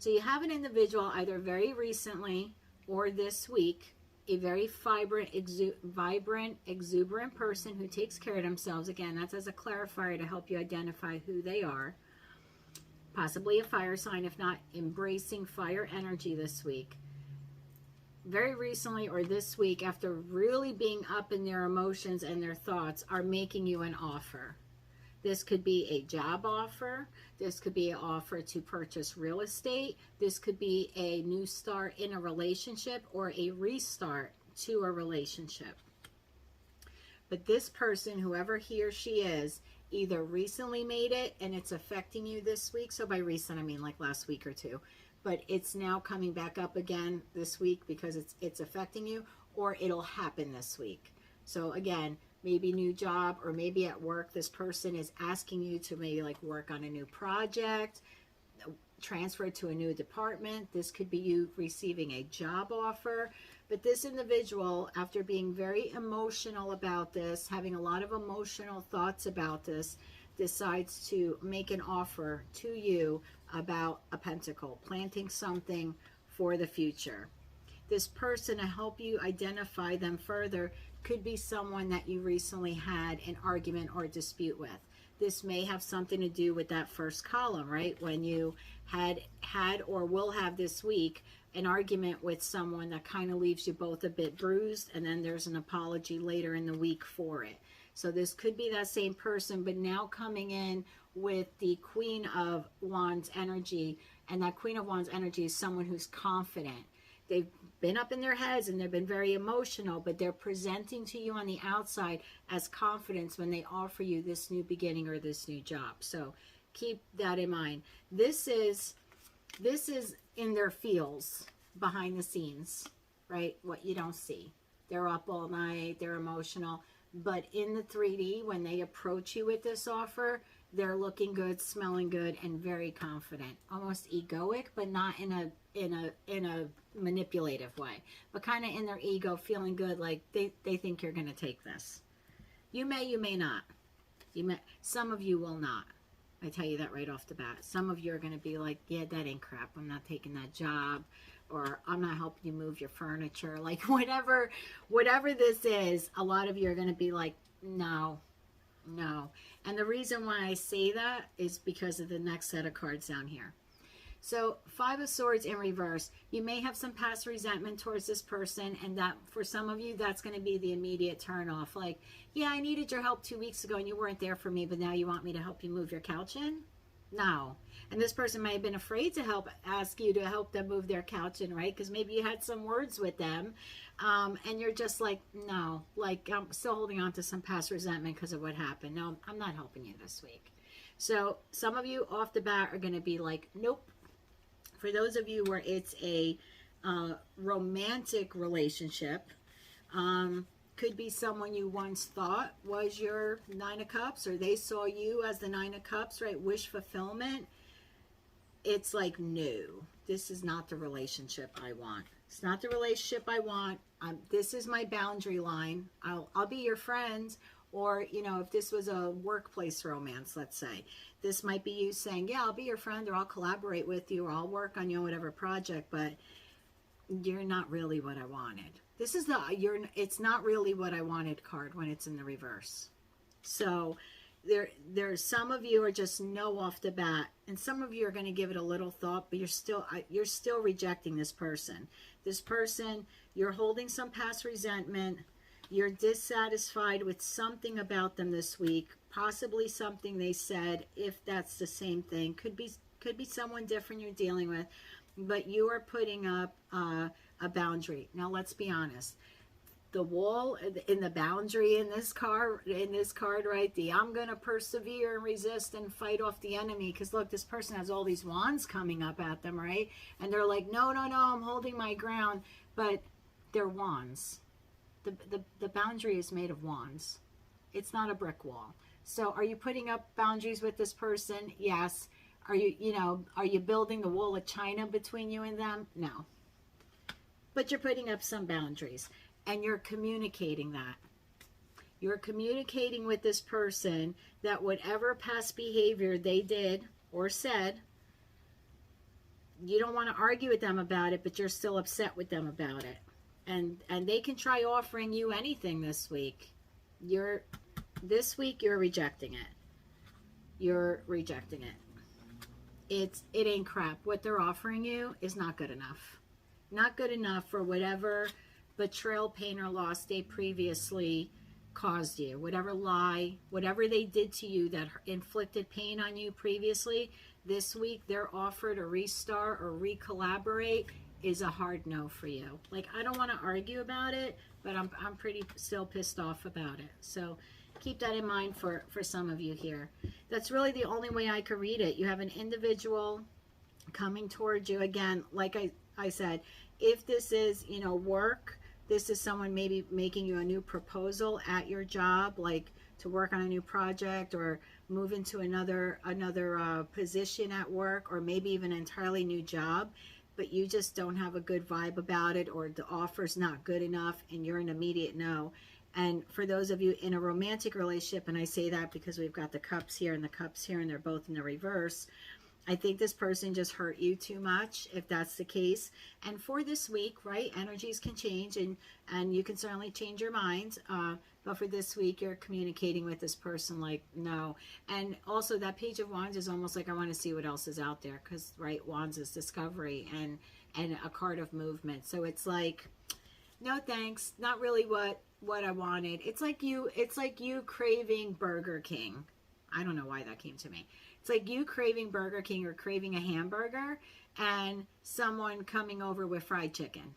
So you have an individual either very recently or this week, a very vibrant, exuberant person who takes care of themselves. Again, that's as a clarifier to help you identify who they are. Possibly a fire sign, if not embracing fire energy this week. Very recently or this week, after really being up in their emotions and their thoughts, are making you an offer. This could be a job offer. This could be an offer to purchase real estate. This could be a new start in a relationship or a restart to a relationship. But this person, whoever he or she is, either recently made it and it's affecting you this week. So by recent, I mean like last week or two. But it's now coming back up again this week because it's affecting you, or it'll happen this week. So again, maybe new job, or maybe at work, this person is asking you to maybe like work on a new project, transfer to a new department. This could be you receiving a job offer. But this individual, after being very emotional about this, having a lot of emotional thoughts about this, decides to make an offer to you about a pentacle, planting something for the future. This person, to help you identify them further, could be someone that you recently had an argument or dispute with. This may have something to do with that first column, right? When you had or will have this week an argument with someone that kind of leaves you both a bit bruised, and then there's an apology later in the week for it. So this could be that same person, but now coming in with the Queen of Wands energy, and that Queen of Wands energy is someone who's confident. They've been up in their heads and they've been very emotional, but they're presenting to you on the outside as confidence when they offer you this new beginning or this new job. So keep that in mind. This is in their feels behind the scenes, right? What you don't see. They're up all night, they're emotional, but in the 3D, when they approach you with this offer, they're looking good, smelling good, and very confident, almost egoic, but not in a manipulative way, but kind of in their ego, feeling good, like they think you're going to take this. You may not. Some of you will not. I tell you that right off the bat. Some of you are going to be like, yeah, that ain't crap. I'm not taking that job, or I'm not helping you move your furniture. Like whatever this is, a lot of you are going to be like, no. And the reason why I say that is because of the next set of cards down here. So 5 of Swords in reverse. You may have some past resentment towards this person, and that for some of you, that's going to be the immediate turn off. Like, yeah, I needed your help 2 weeks ago and you weren't there for me, but now you want me to help you move your couch in? No. And this person may have been afraid to ask you to help them move their couch in, right? Because maybe you had some words with them, and you're just like, no, like I'm still holding on to some past resentment because of what happened. No, I'm not helping you this week. So some of you off the bat are going to be like, nope. For those of you where it's a romantic relationship, could be someone you once thought was your 9 of Cups, or they saw you as the 9 of Cups, right? Wish fulfillment. It's like, no, this is not the relationship I want. It's not the relationship I want. This is my boundary line. I'll be your friend. Or, you know, if this was a workplace romance, let's say, this might be you saying, yeah, I'll be your friend, or I'll collaborate with you, or I'll work on your whatever project, but you're not really what I wanted. This is it's not really what I wanted card when it's in the reverse. So there's some of you are just no off the bat, and some of you are going to give it a little thought, but you're still rejecting this person. This person, you're holding some past resentment. You're dissatisfied with something about them this week, possibly something they said, if that's the same thing. Could be someone different you're dealing with, but you are putting up a boundary. Now, let's be honest. The wall in the boundary in this card, right? I'm going to persevere and resist and fight off the enemy. Because look, this person has all these wands coming up at them, right? And they're like, no, I'm holding my ground. But they're wands. The boundary is made of wands. It's not a brick wall. So are you putting up boundaries with this person? Yes. Are you building the wall of China between you and them? No. But you're putting up some boundaries, and you're communicating that. You're communicating with this person that whatever past behavior they did or said, you don't want to argue with them about it, but you're still upset with them about it. And they can try offering you anything this week. This week you're rejecting it. You're rejecting it. It ain't crap. What they're offering you is not good enough. Not good enough for whatever betrayal, pain, or loss they previously caused you. Whatever lie, whatever they did to you that inflicted pain on you previously, this week they're offered a restart or recollaborate is a hard no for you. Like, I don't want to argue about it, but I'm pretty still pissed off about it. So keep that in mind for some of you here. That's really the only way I could read it. You have an individual coming towards you. Again, like I said, if this is, work, this is someone maybe making you a new proposal at your job, like to work on a new project or move into another position at work, or maybe even an entirely new job, but you just don't have a good vibe about it, or the offer's not good enough and you're an immediate no. And for those of you in a romantic relationship, and I say that because we've got the cups here and the cups here, and they're both in the reverse, I think this person just hurt you too much, if that's the case. And for this week, right, energies can change, and you can certainly change your mind. But for this week, you're communicating with this person like, no. And also that Page of Wands is almost like, I want to see what else is out there. Because, right, Wands is discovery and a card of movement. So it's like, no thanks, not really what I wanted. It's like you craving Burger King. I don't know why that came to me. It's like you craving Burger King or craving a hamburger and someone coming over with fried chicken.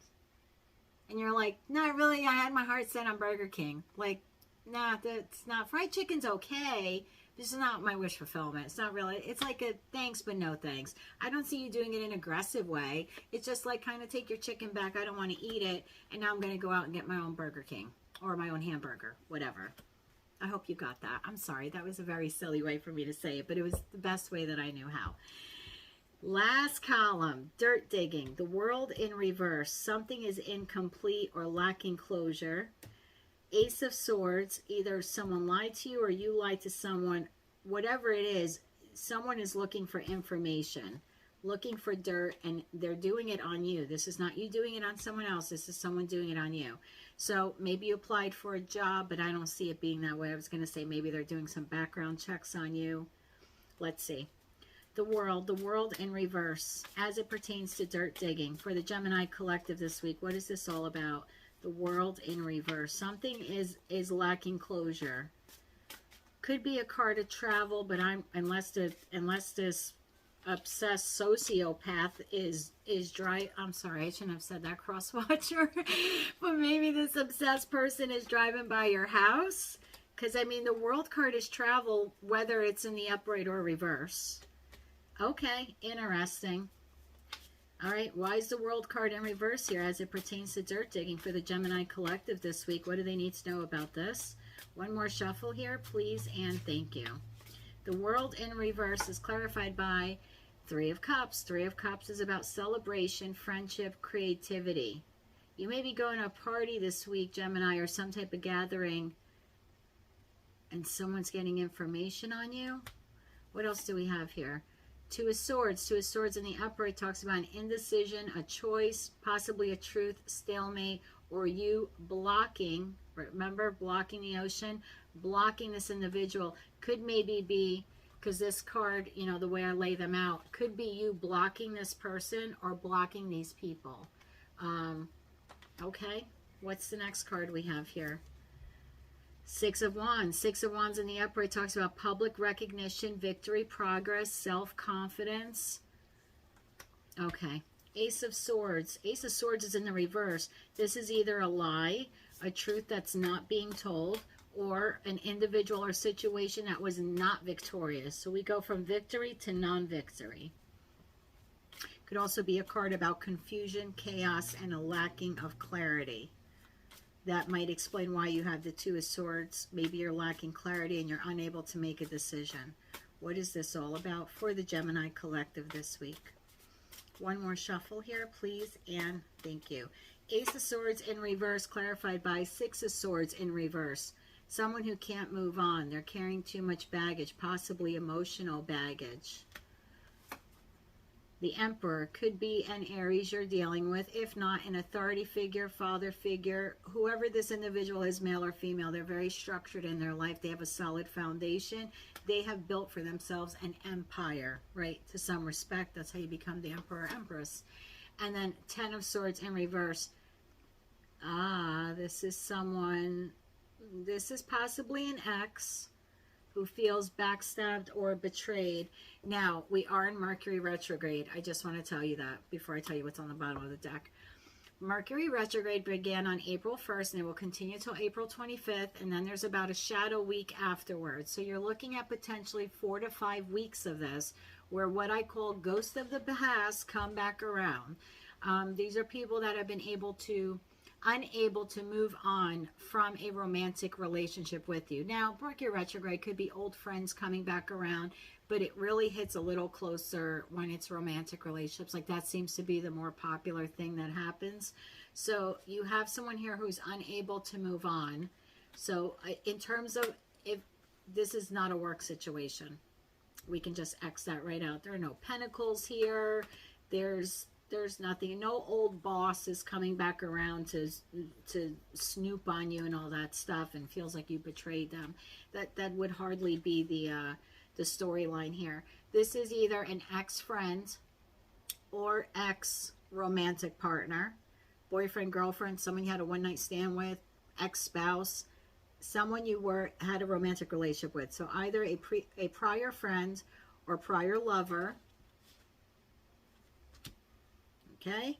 And you're like, no, really, I had my heart set on Burger King. Like, nah, that's not, fried chicken's okay. This is not my wish fulfillment. It's not really, it's like a thanks, but no thanks. I don't see you doing it in an aggressive way. It's just like, kind of take your chicken back. I don't want to eat it. And now I'm going to go out and get my own Burger King or my own hamburger, whatever. I hope you got that. I'm sorry. That was a very silly way for me to say it, but it was the best way that I knew how. Last column, dirt digging, the world in reverse. Something is incomplete or lacking closure. Ace of Swords, either someone lied to you or you lied to someone. Whatever it is, someone is looking for information, looking for dirt, and they're doing it on you. This is not you doing it on someone else. This is someone doing it on you. So maybe you applied for a job, but I don't see it being that way. I was going to say maybe they're doing some background checks on you. Let's see. The world in reverse as it pertains to dirt digging. For the Gemini collective this week, what is this all about? The world in reverse. Something is lacking closure. Could be a card of travel, but unless this obsessed sociopath is dry. I'm sorry, I shouldn't have said that, cross watcher. But maybe this obsessed person is driving by your house. Because, I mean, the world card is travel, whether it's in the upright or reverse. Okay, interesting. All right, why is the world card in reverse here as it pertains to dirt digging for the Gemini collective this week? What do they need to know about this? One more shuffle here, please, and thank you. The world in reverse is clarified by Three of Cups. Three of Cups is about celebration, friendship, creativity. You may be going to a party this week, Gemini, or some type of gathering, and someone's getting information on you. What else do we have here? Two of Swords. Two of Swords in the upright talks about an indecision, a choice, possibly a truth, stalemate, or you blocking, remember, blocking the ocean, blocking this individual. Could maybe be, because this card, you know, the way I lay them out, could be you blocking this person or blocking these people. Okay, what's the next card we have here? Six of Wands. Six of Wands in the upright talks about public recognition, victory, progress, self-confidence. Okay. Ace of Swords. Ace of Swords is in the reverse. This is either a lie, a truth that's not being told, or an individual or situation that was not victorious. So we go from victory to non-victory. Could also be a card about confusion, chaos, and a lacking of clarity. That might explain why you have the Two of Swords. Maybe you're lacking clarity and you're unable to make a decision. What is this all about for the Gemini collective this week? One more shuffle here, please, and thank you. Ace of Swords in reverse, clarified by Six of Swords in reverse. Someone who can't move on. They're carrying too much baggage, possibly emotional baggage. The Emperor could be an Aries you're dealing with, if not an authority figure, father figure, whoever this individual is, male or female. They're very structured in their life. They have a solid foundation. They have built for themselves an empire, right? To some respect, that's how you become the Emperor or Empress. And then Ten of Swords in reverse. This is someone, this is possibly an ex who feels backstabbed or betrayed. Now, we are in Mercury retrograde. I just want to tell you that before I tell you what's on the bottom of the deck. Mercury retrograde began on April 1st, and it will continue till April 25th, and then there's about a shadow week afterwards. So you're looking at potentially 4 to 5 weeks of this, where what I call ghosts of the past come back around. These are people that have been unable to move on from a romantic relationship with you. Now, Mercury retrograde could be old friends coming back around, but it really hits a little closer when it's romantic relationships. Like, that seems to be the more popular thing that happens. So you have someone here who's unable to move on. So in terms of, if this is not a work situation, we can just X that right out. There are no pentacles here. There's nothing. No old boss is coming back around to snoop on you and all that stuff and feels like you betrayed them. That would hardly be the storyline here. This is either an ex-friend or ex-romantic partner, boyfriend, girlfriend, someone you had a one-night stand with, ex-spouse, someone you had a romantic relationship with. So either a prior friend or prior lover. Okay,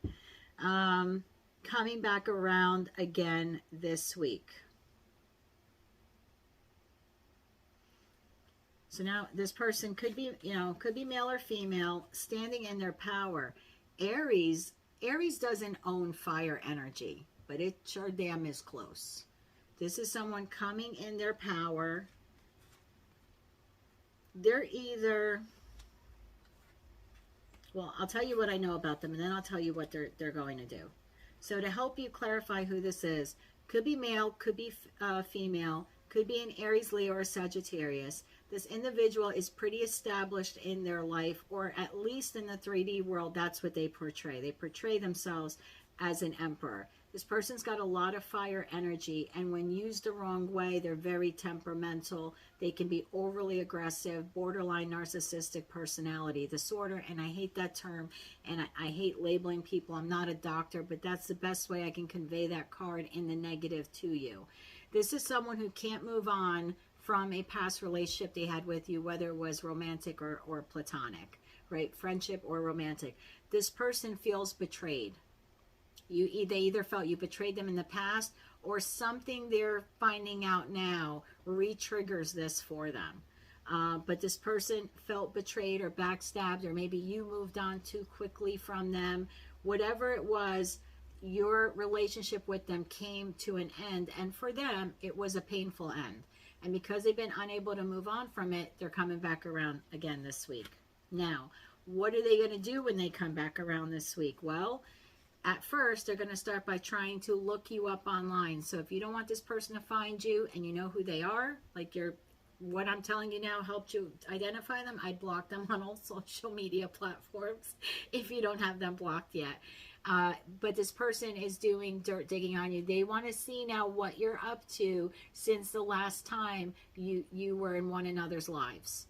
coming back around again this week. So now this person could be, could be male or female, standing in their power. Aries doesn't own fire energy, but it sure damn is close. This is someone coming in their power. They're either, well, I'll tell you what I know about them, and then I'll tell you what they're going to do. So to help you clarify who this is, could be male, could be female, could be an Aries, Leo, or Sagittarius. This individual is pretty established in their life, or at least in the 3D world, that's what they portray. They portray themselves as an emperor. This person's got a lot of fire energy, and when used the wrong way, they're very temperamental. They can be overly aggressive, borderline narcissistic personality disorder, and I hate that term, and I hate labeling people. I'm not a doctor, but that's the best way I can convey that card in the negative to you. This is someone who can't move on from a past relationship they had with you, whether it was romantic or platonic, right? Friendship or romantic. This person feels betrayed. They either felt you betrayed them in the past, or something they're finding out now re-triggers this for them. But this person felt betrayed or backstabbed, or maybe you moved on too quickly from them. Whatever it was, your relationship with them came to an end, and for them, it was a painful end. And because they've been unable to move on from it, they're coming back around again this week. Now, what are they going to do when they come back around this week? Well, at first, they're going to start by trying to look you up online. So if you don't want this person to find you and you know who they are, like what I'm telling you now helped you identify them, I'd block them on all social media platforms if you don't have them blocked yet. But this person is doing dirt digging on you. They want to see now what you're up to since the last time you were in one another's lives.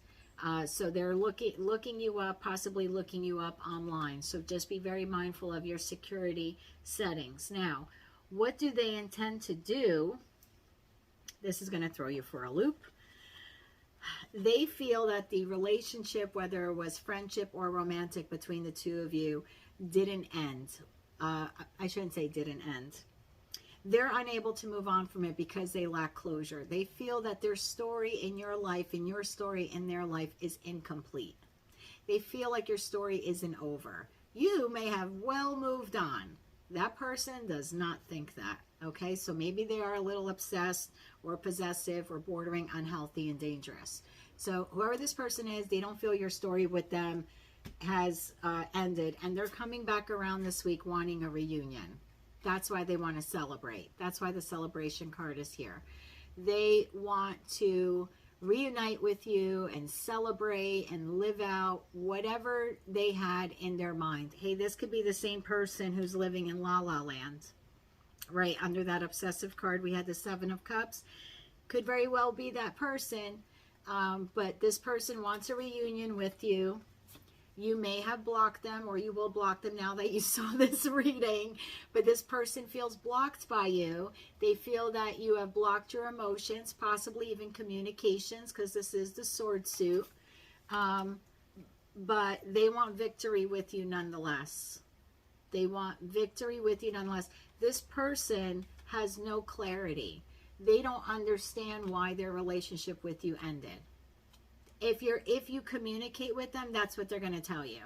So they're looking you up, possibly looking you up online. So just be very mindful of your security settings. Now, what do they intend to do? This is going to throw you for a loop. They feel that the relationship, whether it was friendship or romantic between the two of you, didn't end. I shouldn't say didn't end. They're unable to move on from it because they lack closure. They feel that their story in your life and your story in their life is incomplete. They feel like your story isn't over. You may have well moved on. That person does not think that. Okay, so maybe they are a little obsessed or possessive or bordering unhealthy and dangerous. So whoever this person is, they don't feel your story with them has ended, and they're coming back around this week wanting a reunion. That's why they want to celebrate. That's why the celebration card is here. They want to reunite with you and celebrate and live out whatever they had in their mind. Hey, this could be the same person who's living in La La Land. Right under that obsessive card, we had the Seven of Cups. Could very well be that person. But this person wants a reunion with you. You may have blocked them, or you will block them now that you saw this reading, but this person feels blocked by you. They feel that you have blocked your emotions, possibly even communications, because this is the sword suit. But they want victory with you nonetheless. They want victory with you nonetheless. This person has no clarity. They don't understand why their relationship with you ended. If you communicate with them, that's what they're going to tell you.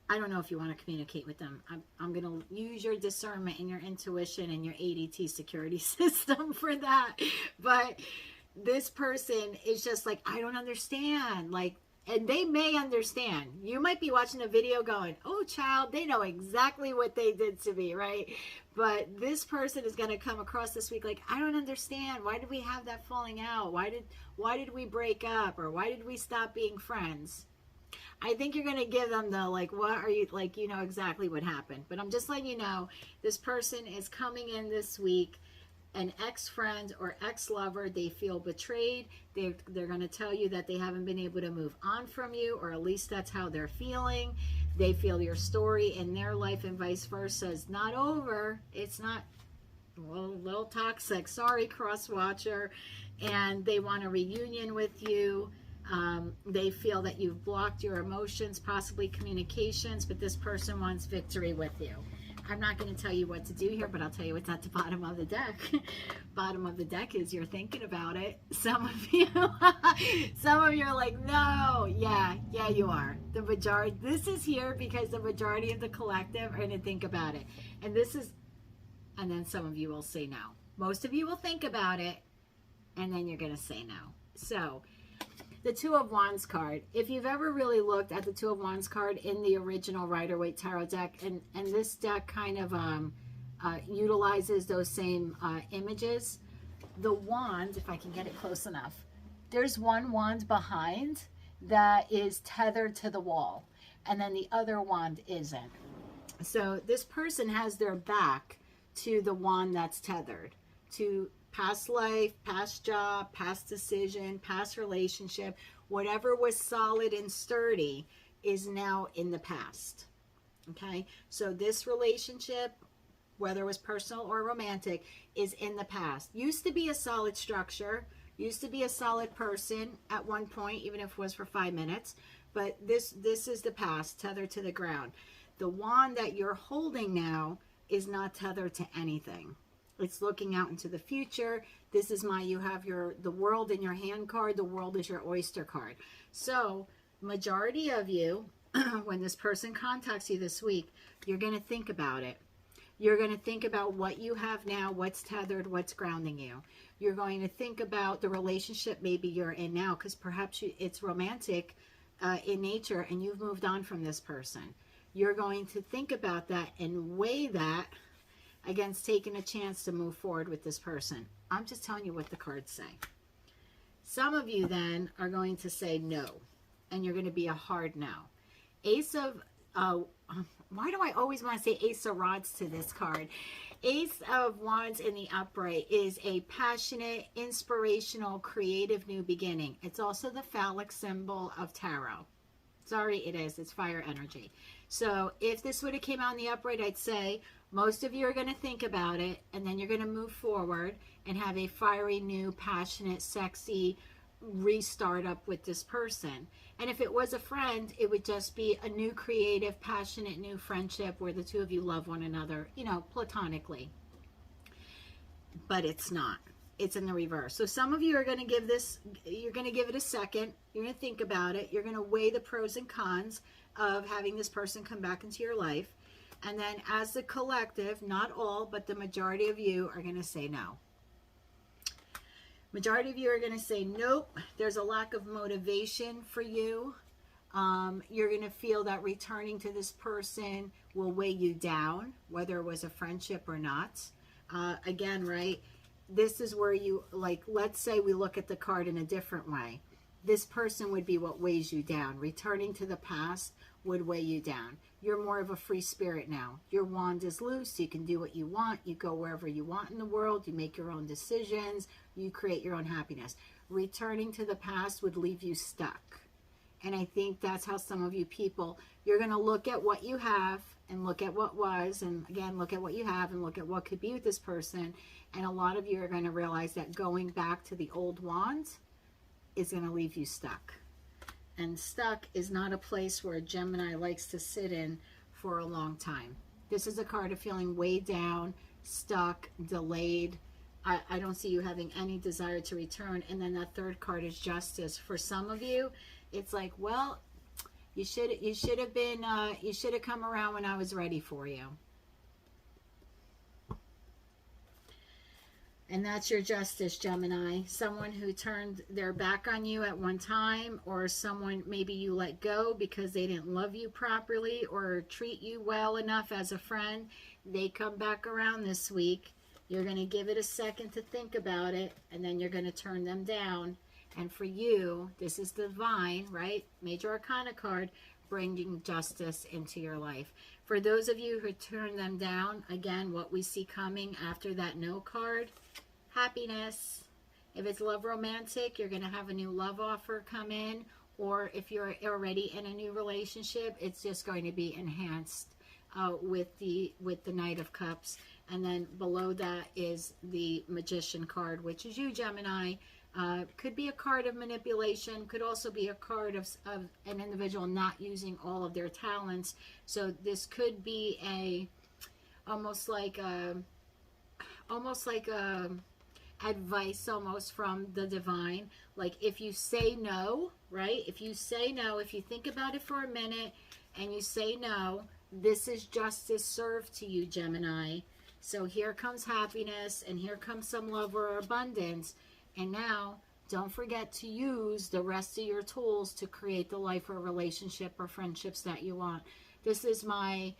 I don't know if you want to communicate with them. I'm going to use your discernment and your intuition and your ADT security system for that. But this person is just like, I don't understand. Like, and they may understand. You might be watching a video going, oh, child, they know exactly what they did to me, right? But this person is going to come across this week like, I don't understand. Why did we have that falling out? Why did we break up? Or why did we stop being friends? I think you're going to give them the, like, what are you, like, you know exactly what happened. But I'm just letting you know, this person is coming in this week, an ex-friend or ex-lover. They feel betrayed. They're going to tell you that they haven't been able to move on from you, or at least that's how they're feeling. They feel your story in their life and vice versa is not over. It's not, well, a little toxic. Sorry, cross watcher. And they want a reunion with you. They feel that you've blocked your emotions, possibly communications, but this person wants victory with you. I'm not going to tell you what to do here, but I'll tell you what's at the bottom of the deck. Bottom of the deck is you're thinking about it. Some of you, some of you are like, no, yeah, you are. The majority, this is here because the majority of the collective are going to think about it. And this is, and then some of you will say no. Most of you will think about it, and then you're going to say no. So, the Two of Wands card. If you've ever really looked at the Two of Wands card in the original Rider-Waite Tarot deck, and this deck kind of utilizes those same images. The wand, if I can get it close enough, there's one wand behind that is tethered to the wall, and then the other wand isn't. So this person has their back to the wand that's tethered to past life, past job, past decision, past relationship. Whatever was solid and sturdy is now in the past. Okay, so this relationship, whether it was personal or romantic, is in the past. Used to be a solid structure, used to be a solid person at one point, even if it was for 5 minutes, but this is the past, tethered to the ground. The wand that you're holding now is not tethered to anything. It's looking out into the future. This is you have the world in your hand card. The world is your oyster card. So majority of you, when this person contacts you this week, you're going to think about it. You're going to think about what you have now, what's tethered, what's grounding you. You're going to think about the relationship maybe you're in now, because perhaps it's romantic in nature and you've moved on from this person. You're going to think about that and weigh that against taking a chance to move forward with this person. I'm just telling you what the cards say. Some of you then are going to say no, and you're going to be a hard no. Ace of, why do I always want to say Ace of Rods to this card? Ace of Wands in the upright is a passionate, inspirational, creative new beginning. It's also the phallic symbol of tarot. Sorry, it is. It's fire energy. So if this would have came out in the upright, I'd say most of you are going to think about it, and then you're going to move forward and have a fiery, new, passionate, sexy restart up with this person. And if it was a friend, it would just be a new, creative, passionate, new friendship where the two of you love one another, you know, platonically. But it's not. It's in the reverse. So some of you are going to give this, you're going to give it a second. You're going to think about it. You're going to weigh the pros and cons of having this person come back into your life. And then as the collective, not all, but the majority of you are going to say no. Majority of you are going to say nope. There's a lack of motivation for you. You're going to feel that returning to this person will weigh you down, whether it was a friendship or not. Again, right? This is where you, like, let's say we look at the card in a different way. This person would be what weighs you down. Returning to the past would weigh you down. You're more of a free spirit now. Your wand is loose. You can do what you want. You go wherever you want in the world. You make your own decisions. You create your own happiness. Returning to the past would leave you stuck. And I think that's how some of you people, you're going to look at what you have and look at what was, and again, look at what you have and look at what could be with this person. And a lot of you are going to realize that going back to the old wand is going to leave you stuck. And stuck is not a place where a Gemini likes to sit in for a long time. This is a card of feeling weighed down, stuck, delayed. I don't see you having any desire to return. And then that third card is Justice. For some of you, it's like, well, you should have come around when I was ready for you. And that's your Justice, Gemini. Someone who turned their back on you at one time, or someone maybe you let go because they didn't love you properly or treat you well enough as a friend. They come back around this week. You're going to give it a second to think about it, and then you're going to turn them down, And for you, this is divine, right? Major Arcana card, bringing justice into your life. For those of you who turn them down, again, what we see coming after that no card, happiness. If it's love romantic, you're going to have a new love offer come in. Or if you're already in a new relationship, it's just going to be enhanced with the Knight of Cups. And then below that is the Magician card, which is you, Gemini. Could be a card of manipulation, could also be a card of an individual not using all of their talents. So this could be almost like a advice almost from the divine. Like if you say no, right? If you say no, if you think about it for a minute and you say no, this is justice served to you, Gemini. So here comes happiness, and here comes some love or abundance. And now, don't forget to use the rest of your tools to create the life or relationship or friendships that you want. This is my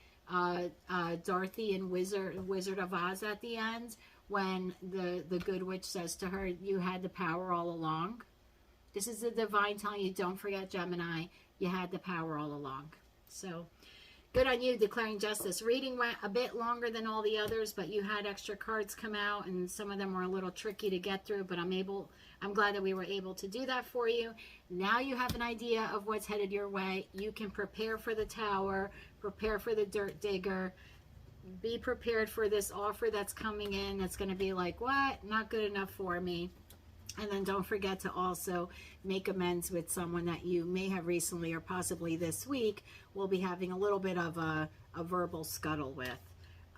Dorothy and Wizard of Oz at the end, when the good witch says to her, you had the power all along. This is the divine telling you, don't forget, Gemini, you had the power all along. So good on you, declaring justice. Reading went a bit longer than all the others, but you had extra cards come out, and some of them were a little tricky to get through, but I'm glad that we were able to do that for you. Now you have an idea of what's headed your way. You can prepare for the Tower, prepare for the Dirt Digger, be prepared for this offer that's coming in that's going to be like, what? Not good enough for me. And then don't forget to also make amends with someone that you may have recently or possibly this week will be having a little bit of a verbal scuttle with.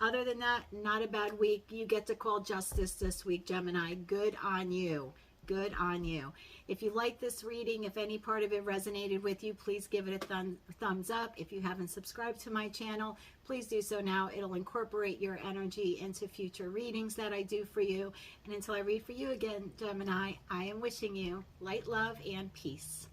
Other than that, not a bad week. You get to call justice this week, Gemini. Good on you. Good on you. If you like this reading, if any part of it resonated with you, please give it a thumbs up. If you haven't subscribed to my channel, please do so now. It'll incorporate your energy into future readings that I do for you. And until I read for you again, Gemini, I am wishing you light, love, and peace.